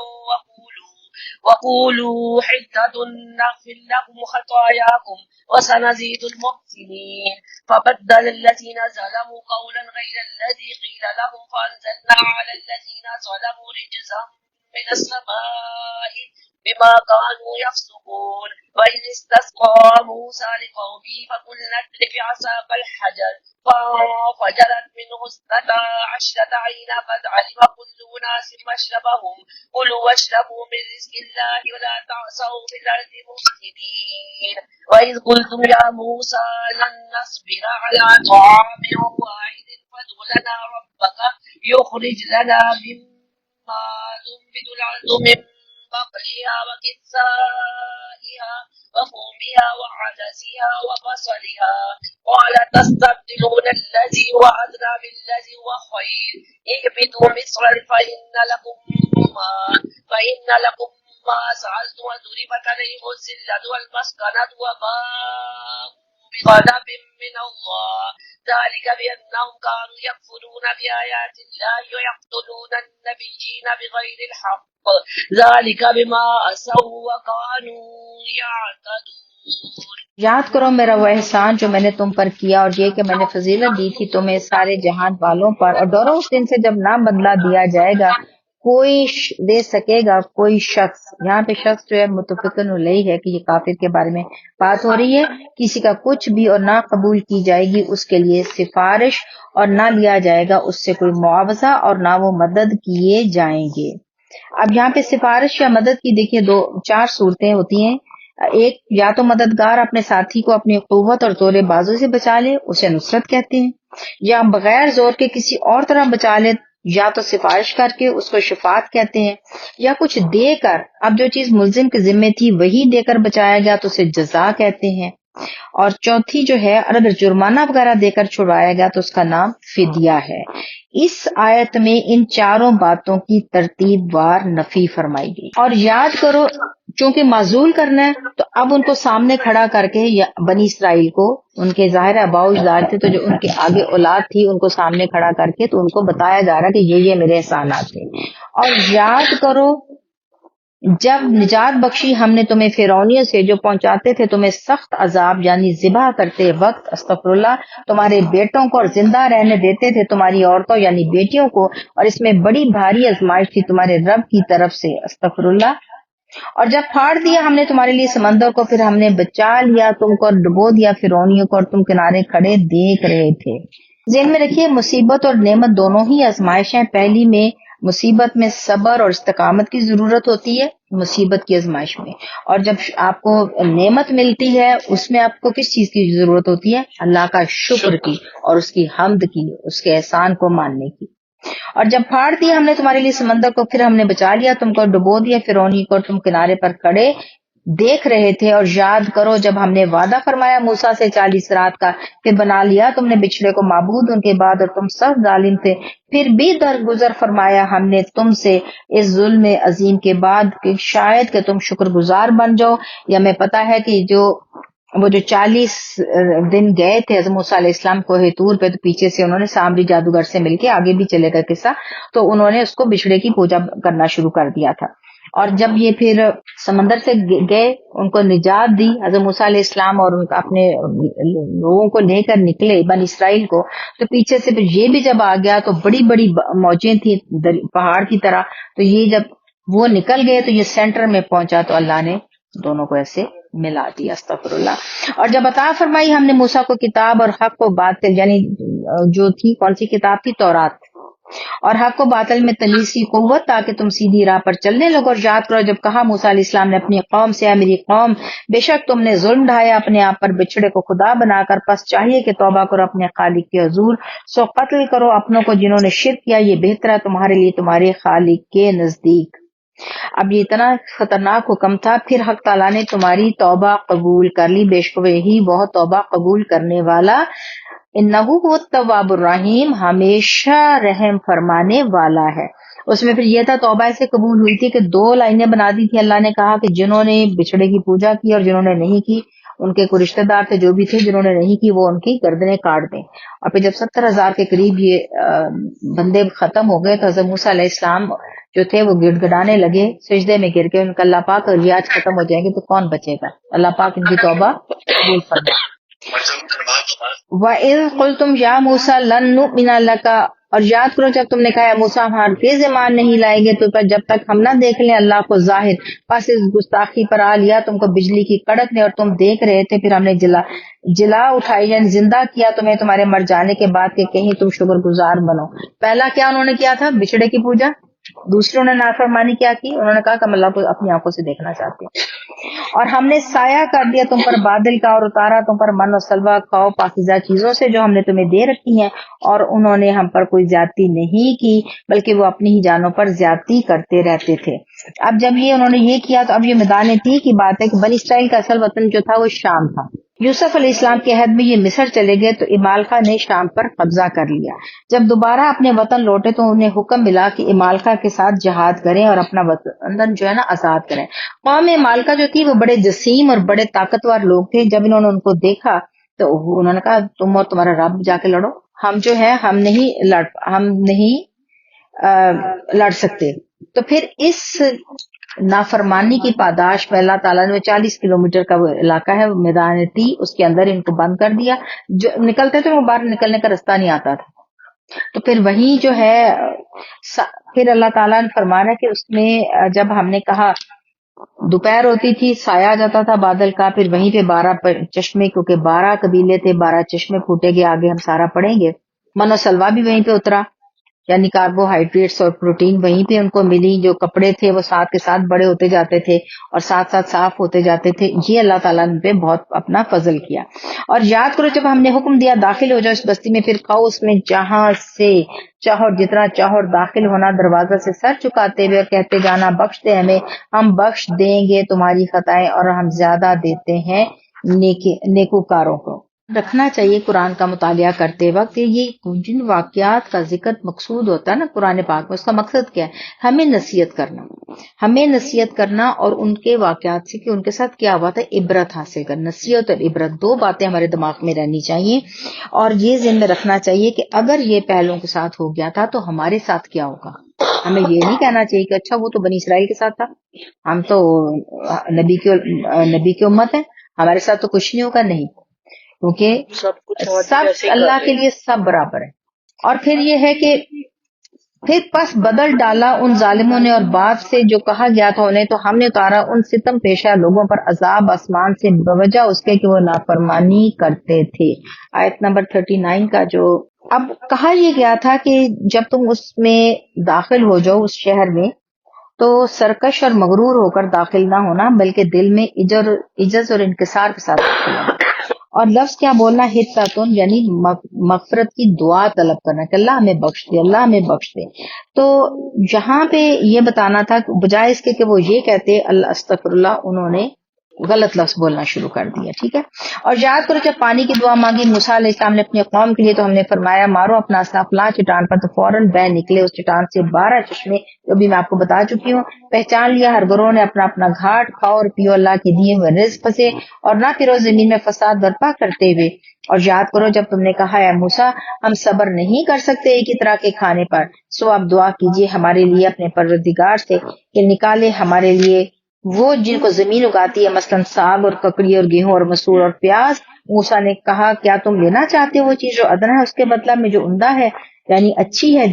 S1: وقولوا حتة نغفر لكم خطاياكم وسنزيد المحسنين فبدل الذين ظلموا قولا غير الذي قيل لهم فأنزلنا على الذين ظلموا رجزا من السماء بما كانوا يفسقون وإذ استسقى موسى لقومه فقلنا اضرب بعصاك الحجر فانفجرت منه 12 عينا قد علم كل أناس مشربهم كلوا واشربوا من رزق الله ولا تعثوا في الأرض مفسدين وإذ قلتم يا موسى لن نصبر على طعام واحد فادع لنا ربك يخرج لنا مما تنبت الأرض من بقلها وكسائها وفومها وعدسها وبصلها قال تستبدلون الذي هو أدنى بالذي هو خير اهبطوا مصرا فإن لكم ما سألتم وضربت عليهم الذلة والمسكنة وباءوا بغضب من الله ذلك بأنهم كانوا يكفرون بآيات الله ويقتلون النبيين بغير الحق ذلك بما عصوا وكانوا يعتدون.
S2: یاد کرو میرا وہ احسان جو میں نے تم پر کیا اور یہ کہ میں نے فضیلت دی تھی تمہیں سارے جہان والوں پر، اور ڈرو اس دن سے جب نہ بدلہ دیا جائے گا کوئی دے سکے گا کوئی شخص. یہاں پہ شخص جو ہے متفقن علیہ ہے کہ یہ کافر کے بارے میں بات ہو رہی ہے. کسی کا کچھ بھی اور نہ قبول کی جائے گی اس کے لیے سفارش اور نہ لیا جائے گا اس سے کوئی معاوضہ اور نہ وہ مدد کیے جائیں گے. اب یہاں پہ سفارش یا مدد کی دیکھیے 4 صورتیں ہوتی ہیں. ایک، یا تو مددگار اپنے ساتھی کو اپنی قوت اور زور بازو سے بچا لے، اسے نصرت کہتے ہیں. یا بغیر زور کے کسی اور طرح بچا لے، یا تو سفارش کر کے اس کو شفاعت کہتے ہیں. یا کچھ دے کر، اب جو چیز ملزم کے ذمے تھی وہی دے کر بچایا گیا تو اسے جزا کہتے ہیں. اور چوتھی جو ہے اگر جرمانہ وغیرہ دے کر چھڑوایا گیا تو اس کا نام فدیہ ہے۔ اس آیت میں ان چاروں باتوں کی ترتیب وار نفی فرمائی گئی۔ اور یاد کرو چونکہ معزول کرنا ہے تو اب ان کو سامنے کھڑا کر کے بنی اسرائیل کو، ان کے ظاہر اباؤ اجداد تھے تو جو ان کے آگے اولاد تھی ان کو سامنے کھڑا کر کے تو ان کو بتایا جا رہا کہ یہ میرے احسانات تھے۔ اور یاد کرو جب نجات بخشی ہم نے تمہیں فرعونیوں سے جو پہنچاتے تھے تمہیں سخت عذاب یعنی ذبح کرتے وقت استغفر اللہ تمہارے بیٹوں کو اور زندہ رہنے دیتے تھے تمہاری عورتوں یعنی بیٹیوں کو، اور اس میں بڑی بھاری آزمائش تھی تمہارے رب کی طرف سے استغفر اللہ۔ اور جب پھاڑ دیا ہم نے تمہارے لیے سمندر کو پھر ہم نے بچا لیا تم کو اور ڈبو دیا فرعونیوں کو اور تم کنارے کھڑے دیکھ رہے تھے۔ ذہن میں رکھیے مصیبت اور نعمت دونوں ہی آزمائش ہیں۔ پہلی میں مصیبت میں صبر اور استقامت کی ضرورت ہوتی ہے مصیبت کی آزمائش میں، اور جب آپ کو نعمت ملتی ہے اس میں آپ کو کس چیز کی ضرورت ہوتی ہے؟ اللہ کا شکر کی اور اس کی حمد کی، اس کے احسان کو ماننے کی۔ اور جب پھاڑ دیا ہم نے تمہارے لیے سمندر کو پھر ہم نے بچا لیا تم کو، ڈبو دیا فرعونی کو اور تم کنارے پر کھڑے دیکھ رہے تھے۔ اور یاد کرو جب ہم نے وعدہ فرمایا موسیٰ سے 40 رات کا، پھر بنا لیا تم نے بچھڑے کو معبود ان کے بعد اور تم سخت ظالم تھے، پھر بھی درگزر فرمایا ہم نے تم سے اس ظلم عظیم کے بعد کہ شاید کہ تم شکر گزار بن جاؤ۔ یا ہمیں پتا ہے کہ وہ جو 40 دن گئے تھے حضرت موسیٰ علیہ السلام کوہ طور پہ، تو پیچھے سے انہوں نے سامری جادوگر سے مل کے آگے بھی چلے گا قصہ، تو انہوں نے اس کو بچھڑے کی پوجا کرنا شروع کر دیا تھا۔ اور جب یہ پھر سمندر سے گئے ان کو نجات دی حضرت موسیٰ علیہ السلام اور اپنے لوگوں کو لے کر نکلے بنی اسرائیل کو، تو پیچھے سے پھر یہ بھی جب آ گیا تو بڑی بڑی موجیں تھیں پہاڑ کی طرح، تو یہ جب وہ نکل گئے تو یہ سینٹر میں پہنچا تو اللہ نے دونوں کو ایسے ملا دیا استغفر اللہ۔ اور جب عطا فرمائی ہم نے موسیٰ کو کتاب اور حق و باطل، یعنی جو تھی کون سی کتاب تھی؟ تورات، اور حق و باطل میں تمیز کی قوت تاکہ تم سیدھی راہ پر چلنے لگو۔ اور یاد کرو جب کہا موسیٰ علیہ السلام نے اپنی قوم سے، اے میری قوم بے شک تم نے ظلم ڈھایا اپنے آپ پر بچھڑے کو خدا بنا کر، پس چاہیے کہ توبہ کرو اپنے خالق کے حضور، سو قتل کرو اپنوں کو جنہوں نے شرک کیا، یہ بہتر ہے تمہارے لیے تمہارے خالق کے نزدیک۔ اب یہ اتنا خطرناک حکم تھا، پھر حق تعالیٰ نے تمہاری توبہ قبول کر لی، بے شک وہی بہت توبہ قبول کرنے والا، انہو هو التواب الرحیم، ہمیشہ رحم فرمانے والا ہے۔ اس میں پھر یہ تھا توبہ سے قبول ہوئی تھی کہ 2 لائنیں بنا دی تھی اللہ نے کہا کہ جنہوں نے بچھڑے کی پوجا کی اور جنہوں نے نہیں کی، ان کے کوئی رشتہ دار تھے جو بھی تھے جنہوں نے نہیں کی وہ ان کی گردنیں کاٹ دیں۔ اور پھر جب 70,000 کے قریب یہ بندے ختم ہو گئے تو حضرت موسیٰ علیہ السلام جو تھے وہ گڑ گڑانے لگے سجدے میں گر کے، ان کا اللہ پاک اور یہ آج ختم ہو جائیں گے تو کون بچے گا؟ اللہ پاک ان کی توبہ قبول فرمائے۔ وَإِذْ قُلْتُمْ يَا مُوسَىٰ لَن نُؤْمِنَ لَكَ، اور یاد کرو جب تم نے کہا موسیٰ ہم ہرگز ایمان نہیں لائیں گے تو پر جب تک ہم نہ دیکھ لیں اللہ کو ظاہر، پس اس گستاخی پر آ لیا تم کو بجلی کی کڑک نے اور تم دیکھ رہے تھے، پھر ہم نے جلا اٹھائی یعنی زندہ کیا تمہیں تمہارے مر جانے کے بعد کہ کہیں تم شکر گزار بنو۔ پہلا کیا انہوں نے کیا تھا؟ بچھڑے کی پوجا۔ دوسرے انہوں نے نافرمانی کیا کی؟ انہوں نے کہا کہ ہم اللہ کو اپنی آنکھوں سے دیکھنا چاہتے ہیں۔ اور ہم نے سایہ کر دیا تم پر بادل کا اور اتارا تم پر من و سلوہ، کھاؤ پاکیزہ چیزوں سے جو ہم نے تمہیں دے رکھی ہیں، اور انہوں نے ہم پر کوئی زیادتی نہیں کی بلکہ وہ اپنی ہی جانوں پر زیادتی کرتے رہتے تھے۔ اب جب یہ انہوں نے یہ کیا تو اب یہ میدان تھی کی بات ہے کہ بنی اسرائیل کا اصل وطن جو تھا وہ شام تھا۔ یوسف علیہ السلام کے عہد میں یہ مصر چلے گئے تو امالخہ نے شام پر قبضہ کر لیا۔ جب دوبارہ اپنے وطن لوٹے تو انہیں حکم ملا کہ امالخہ کے ساتھ جہاد کریں اور اپنا وطن جو ہے نا آزاد کریں۔ قوم امالخہ جو تھی وہ بڑے جسیم اور بڑے طاقتور لوگ تھے۔ جب انہوں نے ان کو دیکھا تو انہوں نے کہا تم اور تمہارا رب جا کے لڑو، ہم جو ہے ہم نہیں لڑ سکتے۔ تو پھر اس نافرمانی کی پاداش میں اللہ تعالیٰ نے 40 کلومیٹر کا وہ علاقہ ہے میدان تی، اس کے اندر ان کو بند کر دیا، جو نکلتے تھے وہ باہر نکلنے کا رستہ نہیں آتا تھا۔ تو پھر وہیں جو ہے پھر اللہ تعالیٰ نے فرمایا کہ اس میں جب ہم نے کہا دوپہر ہوتی تھی سایہ آ جاتا تھا بادل کا، پھر وہیں پہ 12 چشمے، کیونکہ 12 قبیلے تھے 12 چشمے پھوٹے گئے، آگے ہم سارا پڑھیں گے۔ من و سلوا بھی وہیں پہ اترا، یعنی کاربوہائیڈریٹس اور پروٹین وہیں پہ ان کو ملی، جو کپڑے تھے وہ ساتھ کے ساتھ بڑے ہوتے جاتے تھے اور ساتھ ساتھ صاف ہوتے جاتے تھے۔ یہ اللہ تعالیٰ نے پہ بہت اپنا فضل کیا۔ اور یاد کرو جب ہم نے حکم دیا داخل ہو جاؤ اس بستی میں، پھر کھاؤ اس میں جہاں سے چاہو جتنا چاہو، اور داخل ہونا دروازہ سے سر چکاتے ہوئے اور کہتے جانا بخش دے ہمیں، ہم بخش دیں گے تمہاری خطائیں اور ہم زیادہ دیتے ہیں نیکوکاروں کو رکھنا چاہیے قرآن کا مطالعہ کرتے وقت. یہ جن واقعات کا ذکر مقصود ہوتا ہے نا قرآن پاک میں، اس کا مقصد کیا ہے؟ ہمیں نصیحت کرنا اور ان کے واقعات سے کہ ان کے ساتھ کیا ہوا تھا عبرت حاصل کرنا. نصیحت اور عبرت دو باتیں ہمارے دماغ میں رہنی چاہیے، اور یہ ذہن میں رکھنا چاہیے کہ اگر یہ پہلوں کے ساتھ ہو گیا تھا تو ہمارے ساتھ کیا ہوگا. ہمیں یہ نہیں کہنا چاہیے کہ اچھا وہ تو بنی اسرائیل کے ساتھ تھا، ہم تو نبی کی امت ہے، ہمارے ساتھ تو کچھ نہیں ہوگا. نہیں، کیونکہ سب اللہ کے لیے سب برابر ہے. اور پھر یہ ہے کہ پھر پس بدل ڈالا ان ظالموں نے اور بات سے جو کہا گیا تھا انہیں، تو ہم نے اتارا ان ستم پیشہ لوگوں پر عذاب آسمان سے بوجہ اس کے کہ وہ نافرمانی کرتے تھے. آیت نمبر 39 کا جو اب کہا یہ گیا تھا کہ جب تم اس میں داخل ہو جاؤ اس شہر میں تو سرکش اور مغرور ہو کر داخل نہ ہونا، بلکہ دل میں عجز اور انکسار کے ساتھ داخل ہونا. اور لفظ کیا بولنا؟ حتتن، یعنی مغفرت کی دعا طلب کرنا کہ اللہ ہمیں بخش دے، اللہ ہمیں بخش دے. تو جہاں پہ یہ بتانا تھا بجائے اس کے کہ وہ یہ کہتے اللہ استغفر اللہ، انہوں نے غلط لفظ بولنا شروع کر دیا. ٹھیک ہے. اور یاد کرو جب پانی کی دعا مانگی موسیٰ علیہ السلام نے اپنی قوم کے لیے، تو ہم نے فرمایا مارو اپنا عصا فلاں چٹان پر، تو فوراً بہ نکلے اس چٹان سے 12 چشمے، جو بھی میں آپ کو بتا چکی ہوں. پہچان لیا ہر گروہ نے اپنا اپنا گھاٹ، کھاؤ اور پیو اللہ کے دیے ہوئے رزق سے، اور نہ پھرو زمین میں فساد برپا کرتے ہوئے. اور یاد کرو جب تم نے کہا اے موسیٰ ہم صبر نہیں کر سکتے ایک ہی طرح کے کھانے پر، سو آپ دعا کیجیے ہمارے لیے اپنے پروردگار سے کہ نکالے ہمارے لیے وہ جن کو زمین اگاتی ہے، مثلاً ساگ اور ککڑی اور گیہوں اور مسور اور پیاز. موسیٰ نے کہا کیا تم لینا چاہتے ہو وہ چیز جو ادنا ہے اس کے بدلہ میں جو عمدہ ہے، یعنی اچھی ہے؟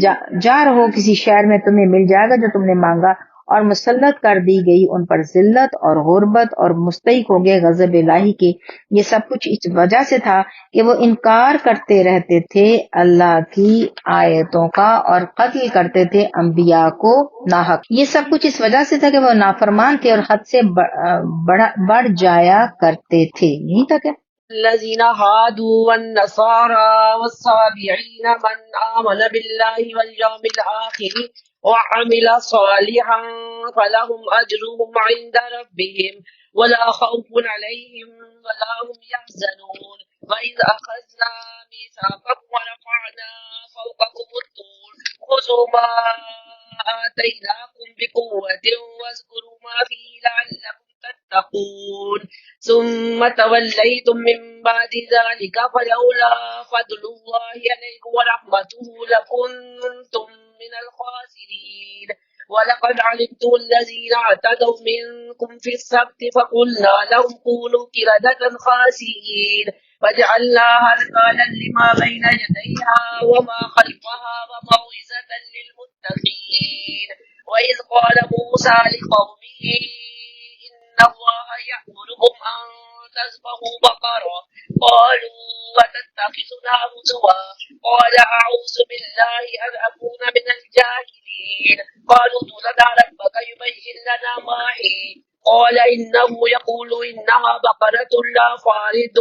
S2: جا رہو کسی شہر میں، تمہیں مل جائے گا جو تم نے مانگا. اور مسلط کر دی گئی ان پر ذلت اور غربت، اور مستحق ہو گئے غضب الہی کے. یہ سب کچھ اس وجہ سے تھا کہ وہ انکار کرتے رہتے تھے اللہ کی آیتوں کا اور قتل کرتے تھے انبیاء کو ناحق. یہ سب کچھ اس وجہ سے تھا کہ وہ نافرمان تھے اور حد سے بڑھ جایا کرتے تھے. یہیں تک ہے.
S1: الذين هادوا والنصارى والصابئين من آمن بالله واليوم الآخر وعمل صالحا فلهم أجرهم عند ربهم ولا خوف عليهم ولا هم يحزنون. وإذ أخذنا ميثاقكم ورفعنا فوقكم الطور خذوا ما آتيناكم بقوة واذكروا ما فيه لعلكم تتقون. ثم توليتم من بعد ذلك فلولا فضل الله عليكم ورحمته لكنتم من الخاسرين. ولقد علمتم الذين اعتدوا منكم في السبت فقلنا لهم كونوا قردة خاسئين فجعلناها نكالا لما بين يديها وما خلفها وموعظة للمتقين. وإذ قال موسى لقومه إن الله يأمركم أن تذبحوا بقرة قالوا وتتخذنا هزوا قال أعوذ بالله أن أكون من الجاهلين. قالوا ادع لنا ربك يبين لنا ما هي قال إنه يقول إنها بقرة لا فارض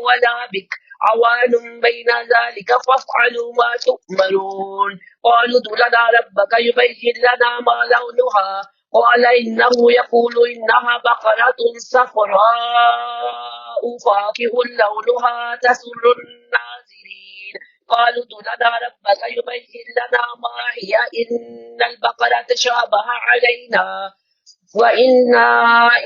S1: ولا بك عوان بين ذلك فافعلوا ما تؤمرون. قالوا ادع لنا ربك يبين لنا ما لونها قال إنه يقول إنها بقرة صفراء فاقع لونها تسر الناظرين. قالوا ادع لنا ربك يبين لنا ما هي إن البقرة تشابه علينا وإنا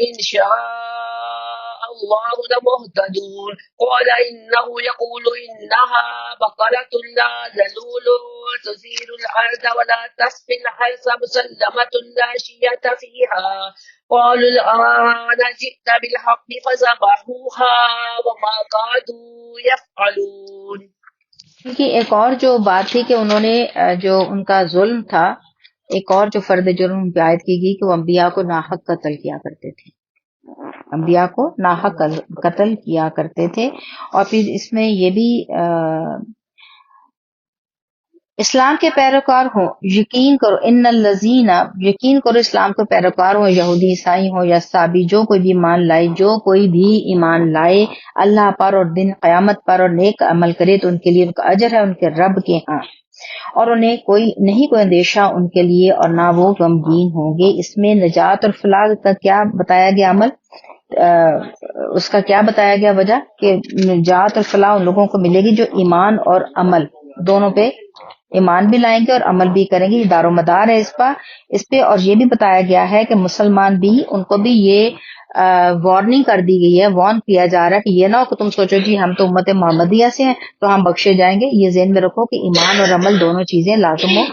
S1: إن شاء الله لمهتدون. قال إنه يقول إنها بقرة لا ذلول تثير الأرض ولا تسقي الحرث مسلمة لا شية فيها. قالوا الآن جئت بالحق فذبحوها وما كادوا يفعلون.
S2: کیونکہ ایک اور جو بات تھی کہ انہوں نے جو ان کا ظلم تھا، ایک اور جو فرد جرم پہ عائد کی گئی کہ وہ انبیاء کو ناحق قتل کیا کرتے تھے، انبیاء کو ناحق قتل کیا کرتے تھے. اور پھر اس میں یہ بھی اسلام کے پیروکار ہوں، یقین کرو ان الذین، یقین کرو اسلام کے پیروکار ہوں، یہودی عیسائی ہوں یا سابی، جو کوئی بھی ایمان لائے، جو کوئی بھی ایمان لائے اللہ پر اور دن قیامت پر اور نیک عمل کرے تو ان کے لیے ان کا اجر ہے ان کے رب کے ہاں، اور انہیں کوئی اندیشہ ان کے لیے اور نہ وہ غمگین ہوں گے. اس میں نجات اور فلاح کا کیا بتایا گیا عمل اس کا کیا بتایا گیا وجہ کہ نجات اور فلاح ان لوگوں کو ملے گی جو ایمان اور عمل دونوں پہ ایمان بھی لائیں گے اور عمل بھی کریں گے. یہ دار و مدار ہے اس پہ. اور یہ بھی بتایا گیا ہے کہ مسلمان بھی ان کو بھی یہ وارننگ کر دی گئی ہے، وارن کیا جا رہا ہے کہ یہ نہ ہو کہ تم سوچو جی ہم تو امت محمدیہ سے ہیں تو ہم بخشے جائیں گے. یہ ذہن میں رکھو کہ ایمان اور عمل دونوں چیزیں لازم و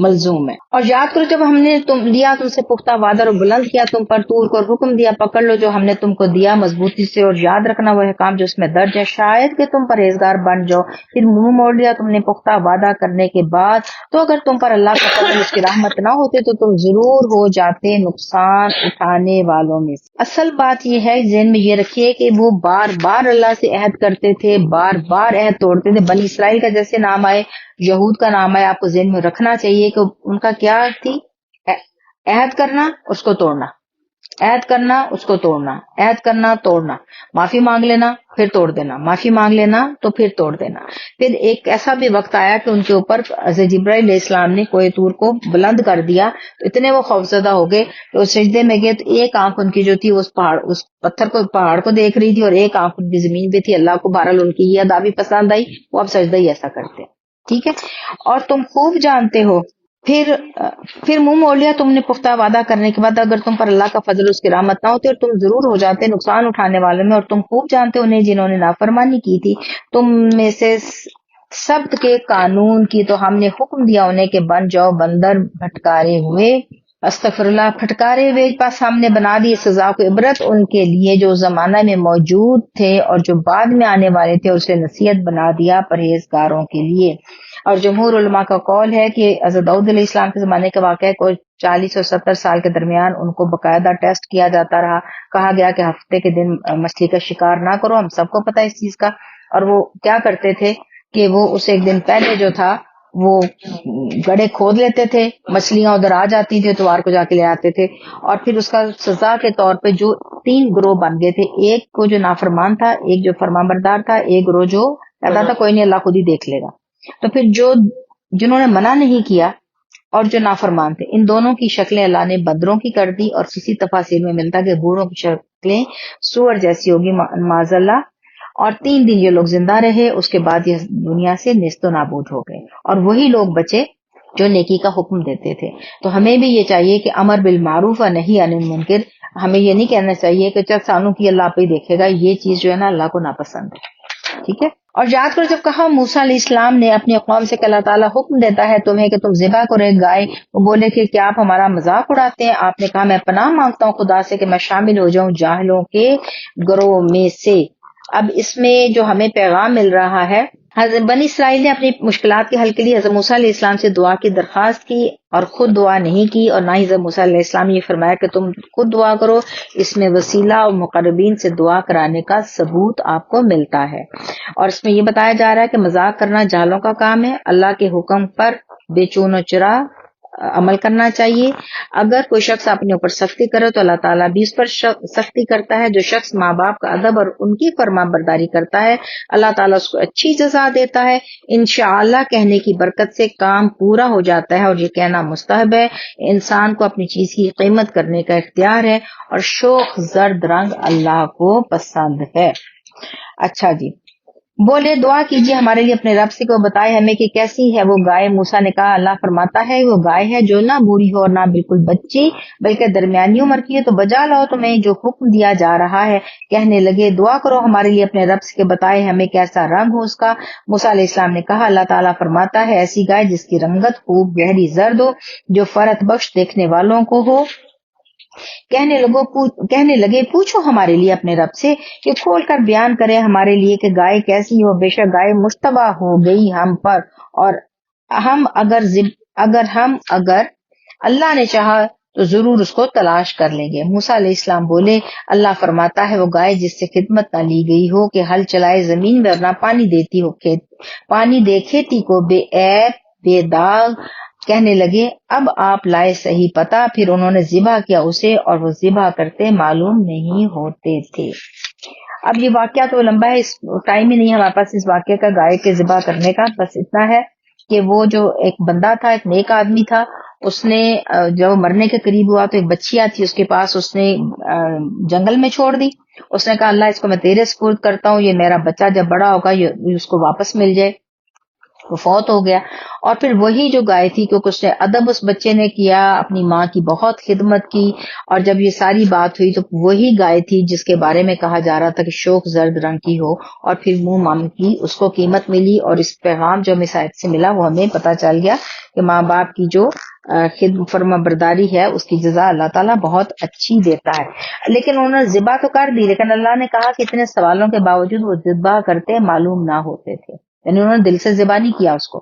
S2: ملزوم ہے. اور یاد کرو جب ہم نے تم سے پختہ وعدہ اور بلند کیا تم پر طور کو حکم دیا پکڑ لو جو ہم نے تم کو دیا مضبوطی سے اور یاد رکھنا وہ احکام جو اس میں درج ہے شاید کہ تم پرہیزگار بن جاؤ. پھر منہ موڑ لیا تم نے پختہ وعدہ کرنے کے بعد تو اگر تم پر اللہ کا فضل اس کی رحمت نہ ہوتے تو تم ضرور ہو جاتے نقصان اٹھانے والوں میں. اصل بات یہ ہے ذہن میں یہ رکھیے کہ وہ بار بار اللہ سے عہد کرتے تھے، بار بار عہد توڑتے تھے. بنی اسرائیل کا جیسے نام آئے، یہود کا نام آئے، آپ کو ذہن میں رکھنا چاہیے کہ ان کا کیا تھی، عہد کرنا اس کو توڑنا، عہد کرنا اس کو توڑنا، عہد کرنا توڑنا، معافی مانگ لینا پھر توڑ دینا، معافی مانگ لینا تو پھر توڑ دینا. پھر ایک ایسا بھی وقت آیا کہ ان کے اوپر حضرت جبرائیل علیہ السلام نے کوہ طور کو بلند کر دیا تو اتنے وہ خوفزدہ ہو گئے کہ وہ سجدے میں گئے تو ایک آنکھ ان کی جو تھی اس پتھر کو پہاڑ کو دیکھ رہی تھی اور ایک آنکھ ان کی زمین پہ تھی. اللہ کو بہرحال ان کی یہ ادا بھی پسند آئی، وہ اب سجدہ ہی ایسا کرتے. ٹھیک ہے. اور تم خوب جانتے ہو پھر منہ موڑ لیا تم نے پختہ وعدہ کرنے کے بعد اگر تم پر اللہ کا فضل اس کی رحمت نہ ہوتی اور تم ضرور ہو جاتے نقصان اٹھانے والوں میں. اور تم خوب جانتے انہیں جنہوں نے نافرمانی کی تھی تم میں سے سبت کے قانون کی تو ہم نے حکم دیا انہیں کہ بن جاؤ بندر بھٹکارے ہوئے، استغفر اللہ، پھٹکارے ہوئے. پس ہم نے بنا دی سزا کو عبرت ان کے لیے جو زمانہ میں موجود تھے اور جو بعد میں آنے والے تھے، اسے نصیحت بنا دیا پرہیزگاروں کے لیے. اور جمہور علماء کا قول ہے کہ حضرت داؤد علیہ السلام کے زمانے کا واقعہ ہے، کوئی 40 اور 70 سال کے درمیان ان کو باقاعدہ ٹیسٹ کیا جاتا رہا. کہا گیا کہ ہفتے کے دن مچھلی کا شکار نہ کرو، ہم سب کو پتہ ہے اس چیز کا. اور وہ کیا کرتے تھے کہ وہ اسے ایک دن پہلے جو تھا وہ گڑھے کھود لیتے تھے، مچھلیاں ادھر آ جاتی تھی، اتوار کو جا کے لے آتے تھے. اور پھر اس کا سزا کے طور پہ جو 3 گروہ بن گئے تھے، ایک کو جو نافرمان تھا، ایک جو فرمان بردار تھا، ایک گروہ جو کہتا تھا کوئی نہیں اللہ خود ہی دیکھ لے گا. تو پھر جنہوں نے منع نہیں کیا اور جو نافرمان تھے، ان دونوں کی شکلیں اللہ نے بندروں کی کر دی. اور کسی تفاسیر میں ملتا کہ بوڑھوں کی شکلیں سور جیسی ہوگی معاذ اللہ. اور 3 دن یہ لوگ زندہ رہے، اس کے بعد یہ دنیا سے نیست و نابود ہو گئے اور وہی لوگ بچے جو نیکی کا حکم دیتے تھے. تو ہمیں بھی یہ چاہیے کہ امر بالمعروف و نہی عن المنکر، ہمیں یہ نہیں کہنا چاہیے کہ چل سانوں کی اللہ پہ ہی دیکھے گا، یہ چیز جو ہے نا اللہ کو ناپسند ہے. ٹھیک ہے. اور یاد کرو جب کہا موسیٰ علیہ السلام نے اپنی اقوام سے کہ اللہ تعالیٰ حکم دیتا ہے تمہیں کہ تم ذبح کرو ایک گائے، وہ بولے کہ کیا آپ ہمارا مذاق اڑاتے ہیں؟ آپ نے کہا میں پناہ مانگتا ہوں خدا سے کہ میں شامل ہو جاؤں جاہلوں کے گروہ میں سے. اب اس میں جو ہمیں پیغام مل رہا ہے، حضرت بنی اسرائیل نے اپنی مشکلات کے حل کے لیے حضرت موسیٰ علیہ السلام سے دعا کی درخواست کی اور خود دعا نہیں کی، اور نہ ہی حضرت موسیٰ علیہ السلام نے یہ فرمایا کہ تم خود دعا کرو. اس میں وسیلہ اور مقربین سے دعا کرانے کا ثبوت آپ کو ملتا ہے. اور اس میں یہ بتایا جا رہا ہے کہ مذاق کرنا جاہلوں کا کام ہے، اللہ کے حکم پر بے چون و چرا عمل کرنا چاہیے. اگر کوئی شخص اپنے اوپر سختی کرے تو اللہ تعالیٰ بھی اس پر سختی کرتا ہے. جو شخص ماں باپ کا ادب اور ان کی فرما برداری کرتا ہے اللہ تعالیٰ اس کو اچھی جزا دیتا ہے. انشاءاللہ کہنے کی برکت سے کام پورا ہو جاتا ہے اور یہ کہنا مستحب ہے. انسان کو اپنی چیز کی قیمت کرنے کا اختیار ہے اور شوخ زرد رنگ اللہ کو پسند ہے. اچھا جی، بولے دعا کیجیے ہمارے لیے اپنے رب سے کہ وہ بتائے ہمیں کہ کیسی ہے وہ گائے. موسیٰ نے کہا اللہ فرماتا ہے وہ گائے ہے جو نہ بوڑھی ہو اور نہ بالکل بچی بلکہ درمیانی عمر کی ہے، تو بجا لاؤ تمہیں جو حکم دیا جا رہا ہے. کہنے لگے دعا کرو ہمارے لیے اپنے رب سے کہ بتائے ہمیں کیسا رنگ ہو اس کا. موسیٰ علیہ السلام نے کہا اللہ تعالیٰ فرماتا ہے ایسی گائے جس کی رنگت خوب گہری زرد ہو، جو فرت بخش دیکھنے والوں کو ہو. کہنے لگے پوچھو ہمارے لیے اپنے رب سے کہ کھول کر بیان کرے ہمارے لیے کہ گائے کیسی ہو. بے شک گائے مشتبہ ہو گئی ہم پر، اور ہم اگر اللہ نے چاہا تو ضرور اس کو تلاش کر لیں گے. موسیٰ علیہ السلام بولے اللہ فرماتا ہے وہ گائے جس سے خدمت نہ لی گئی ہو کہ ہل چلائے زمین میں اور نہ پانی دیتی ہو، پانی دے کھیتی کو بے عیب بے داغ. کہنے لگے اب آپ لائے صحیح پتہ. پھر انہوں نے ذبح کیا اسے اور وہ ذبح کرتے معلوم نہیں ہوتے تھے. اب یہ واقعہ تو لمبا ہے، اس ٹائم ہی نہیں ہمارے پاس اس واقعے کا گائے کے ذبح کرنے کا. بس اتنا ہے کہ وہ جو ایک بندہ تھا، ایک نیک آدمی تھا، اس نے جب مرنے کے قریب ہوا تو ایک بچی آتی اس کے پاس، اس نے جنگل میں چھوڑ دی. اس نے کہا اللہ اس کو میں تیرے سپرد کرتا ہوں، یہ میرا بچہ جب بڑا ہوگا یہ اس کو واپس مل جائے. وہ فوت ہو گیا. اور پھر وہی جو گائے تھی کیونکہ اس نے ادب اس بچے نے کیا، اپنی ماں کی بہت خدمت کی، اور جب یہ ساری بات ہوئی تو وہی گائے تھی جس کے بارے میں کہا جا رہا تھا کہ شوق زرد رنگ کی ہو، اور پھر منہ مام کی اس کو قیمت ملی. اور اس پیغام جو ہمیں سائد سے ملا وہ ہمیں پتہ چل گیا کہ ماں باپ کی جو فرما برداری ہے اس کی جزا اللہ تعالیٰ بہت اچھی دیتا ہے. لیکن انہوں نے ذبح تو کر دی، لیکن اللہ نے کہا کہ اتنے سوالوں کے باوجود وہ ذبح کرتے معلوم نہ ہوتے تھے، یعنی انہوں نے دل سے ذبح نہیں کیا اس کو.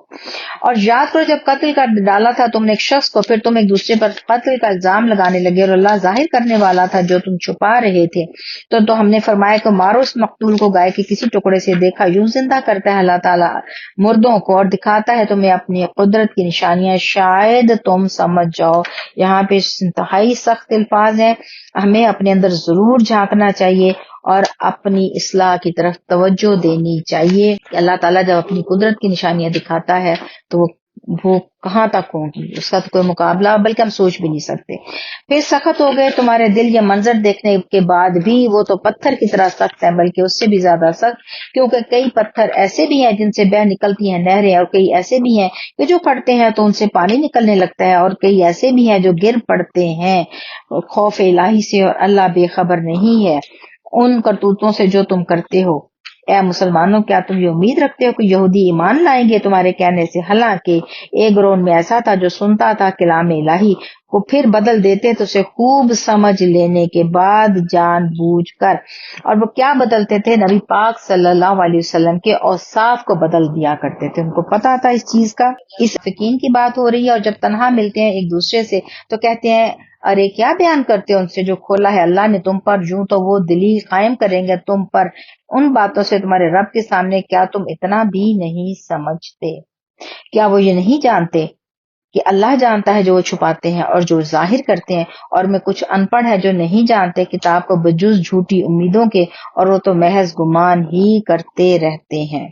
S2: اور یاد کرو جب قتل کر ڈالا تھا تم نے ایک شخص کو، پھر تم ایک دوسرے پر قتل کا الزام لگانے لگے، اور اللہ ظاہر کرنے والا تھا جو تم چھپا رہے تھے. تو ہم نے فرمایا کہ مارو اس مقتول کو گائے کے کسی ٹکڑے سے. دیکھا یوں زندہ کرتا ہے اللہ تعالیٰ مردوں کو، اور دکھاتا ہے تمہیں اپنی قدرت کی نشانیاں، شاید تم سمجھ جاؤ. یہاں پہ انتہائی سخت الفاظ ہیں، ہمیں اپنے اندر ضرور جھانکنا چاہیے اور اپنی اصلاح کی طرف توجہ دینی چاہیے کہ اللہ تعالیٰ جب اپنی قدرت کی نشانیاں دکھاتا ہے تو وہ کہاں تک ہوں گی، اس کا تو کوئی مقابلہ بلکہ ہم سوچ بھی نہیں سکتے. پھر سخت ہو گئے تمہارے دل یہ منظر دیکھنے کے بعد بھی، وہ تو پتھر کی طرح سخت ہے بلکہ اس سے بھی زیادہ سخت، کیونکہ کئی پتھر ایسے بھی ہیں جن سے بہہ نکلتی ہیں نہریں، اور کئی ایسے بھی ہیں کہ جو پڑتے ہیں تو ان سے پانی نکلنے لگتا ہے، اور کئی ایسے بھی ہیں جو گر پڑتے ہیں خوف الہی سے، اور اللہ بے خبر نہیں ہے ان کرتوتوں سے جو تم کرتے ہو. اے مسلمانوں کیا تم یہ امید رکھتے ہو کہ یہودی ایمان لائیں گے تمہارے کہنے سے؟ حالانکہ ایک گروہ میں ایسا تھا جو سنتا تھا کلام الہی کو پھر بدل دیتے تو اسے خوب سمجھ لینے کے بعد جان بوجھ کر. اور وہ کیا بدلتے تھے؟ نبی پاک صلی اللہ علیہ وسلم کے اوصاف کو بدل دیا کرتے تھے. ان کو پتا تھا اس چیز کا. اس یقین کی بات ہو رہی ہے. اور جب تنہا ملتے ہیں ایک دوسرے سے تو کہتے ہیں ارے کیا بیان کرتے ہو ان سے جو کھولا ہے اللہ نے تم پر، یوں تو وہ دلیل قائم کریں گے تم پر ان باتوں سے تمہارے رب کے سامنے. کیا تم اتنا بھی نہیں سمجھتے؟ کیا وہ یہ نہیں جانتے کہ اللہ جانتا ہے جو وہ چھپاتے ہیں اور جو ظاہر کرتے ہیں؟ اور میں کچھ ان پڑھ ہے جو نہیں جانتے کتاب کو بجز جھوٹی امیدوں کے، اور وہ تو محض گمان ہی کرتے رہتے ہیں.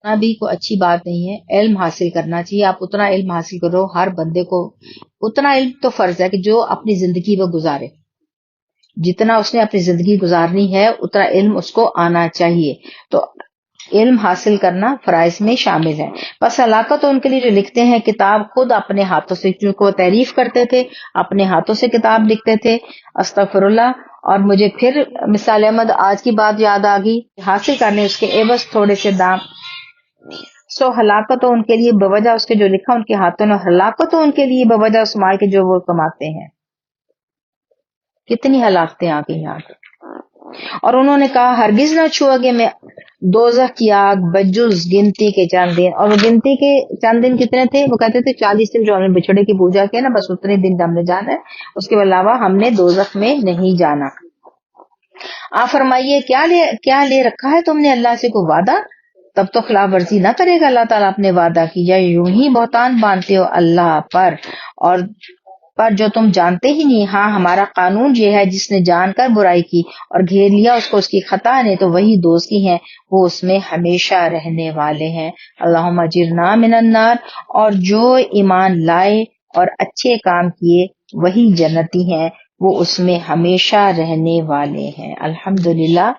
S2: بھی کوئی اچھی بات نہیں ہے، علم حاصل کرنا چاہیے. آپ اتنا علم حاصل کرو، ہر بندے کو اتنا علم تو فرض ہے کہ جو اپنی زندگی وہ گزارے، جتنا اس نے اپنی زندگی گزارنی ہے اتنا علم اس کو آنا چاہیے. تو علم حاصل کرنا فرائض میں شامل ہے. بس ہلاکت ان کے لیے جو لکھتے ہیں کتاب خود اپنے ہاتھوں سے، کیونکہ وہ تعریف کرتے تھے اپنے ہاتھوں سے کتاب لکھتے تھے. استغفر اللہ. اور مجھے پھر مثال احمد آج کی بات یاد آ گئی، حاصل کرنے اس کے عوض تھوڑے سے دام. سو ہلاکت ان کے لیے بوجہ اس کے جو لکھا ان کے ہاتھوں نے، ہلاکت ان کے لیے بوجہ اس مال کے جو وہ کماتے ہیں. کتنی ہلاکتیں آ گئی یہاں پہ. اور انہوں نے کہا ہرگز نہ چھو گے میں دوزخ کی آگ بجز گنتی کے چند دن. اور وہ گنتی کے چند دن کتنے تھے؟ وہ کہتے تھے 40 دن جو ہم نے بچھڑے کی پوجا کی نا، بس اتنے دن ہم نے جانا ہے، اس کے علاوہ ہم نے دوزخ میں نہیں جانا. آپ فرمائیے کیا لے رکھا ہے تم نے اللہ سے کوئی وعدہ؟ تب تو خلاف ورزی نہ کرے گا اللہ تعالیٰ اپنے وعدہ کی، یا یوں ہی بہتان باندھتے ہو اللہ پر اور پر جو تم جانتے ہی نہیں. ہاں ہمارا قانون یہ ہے جس نے جان کر برائی کی اور گھیر لیا اس کو اس کی خطا نے، تو وہی دوزخی ہیں، وہ اس میں ہمیشہ رہنے والے ہیں. اللہم اجرنا من النار. اور جو ایمان لائے اور اچھے کام کیے وہی جنتی ہیں، وہ اس میں ہمیشہ رہنے والے ہیں. الحمدللہ.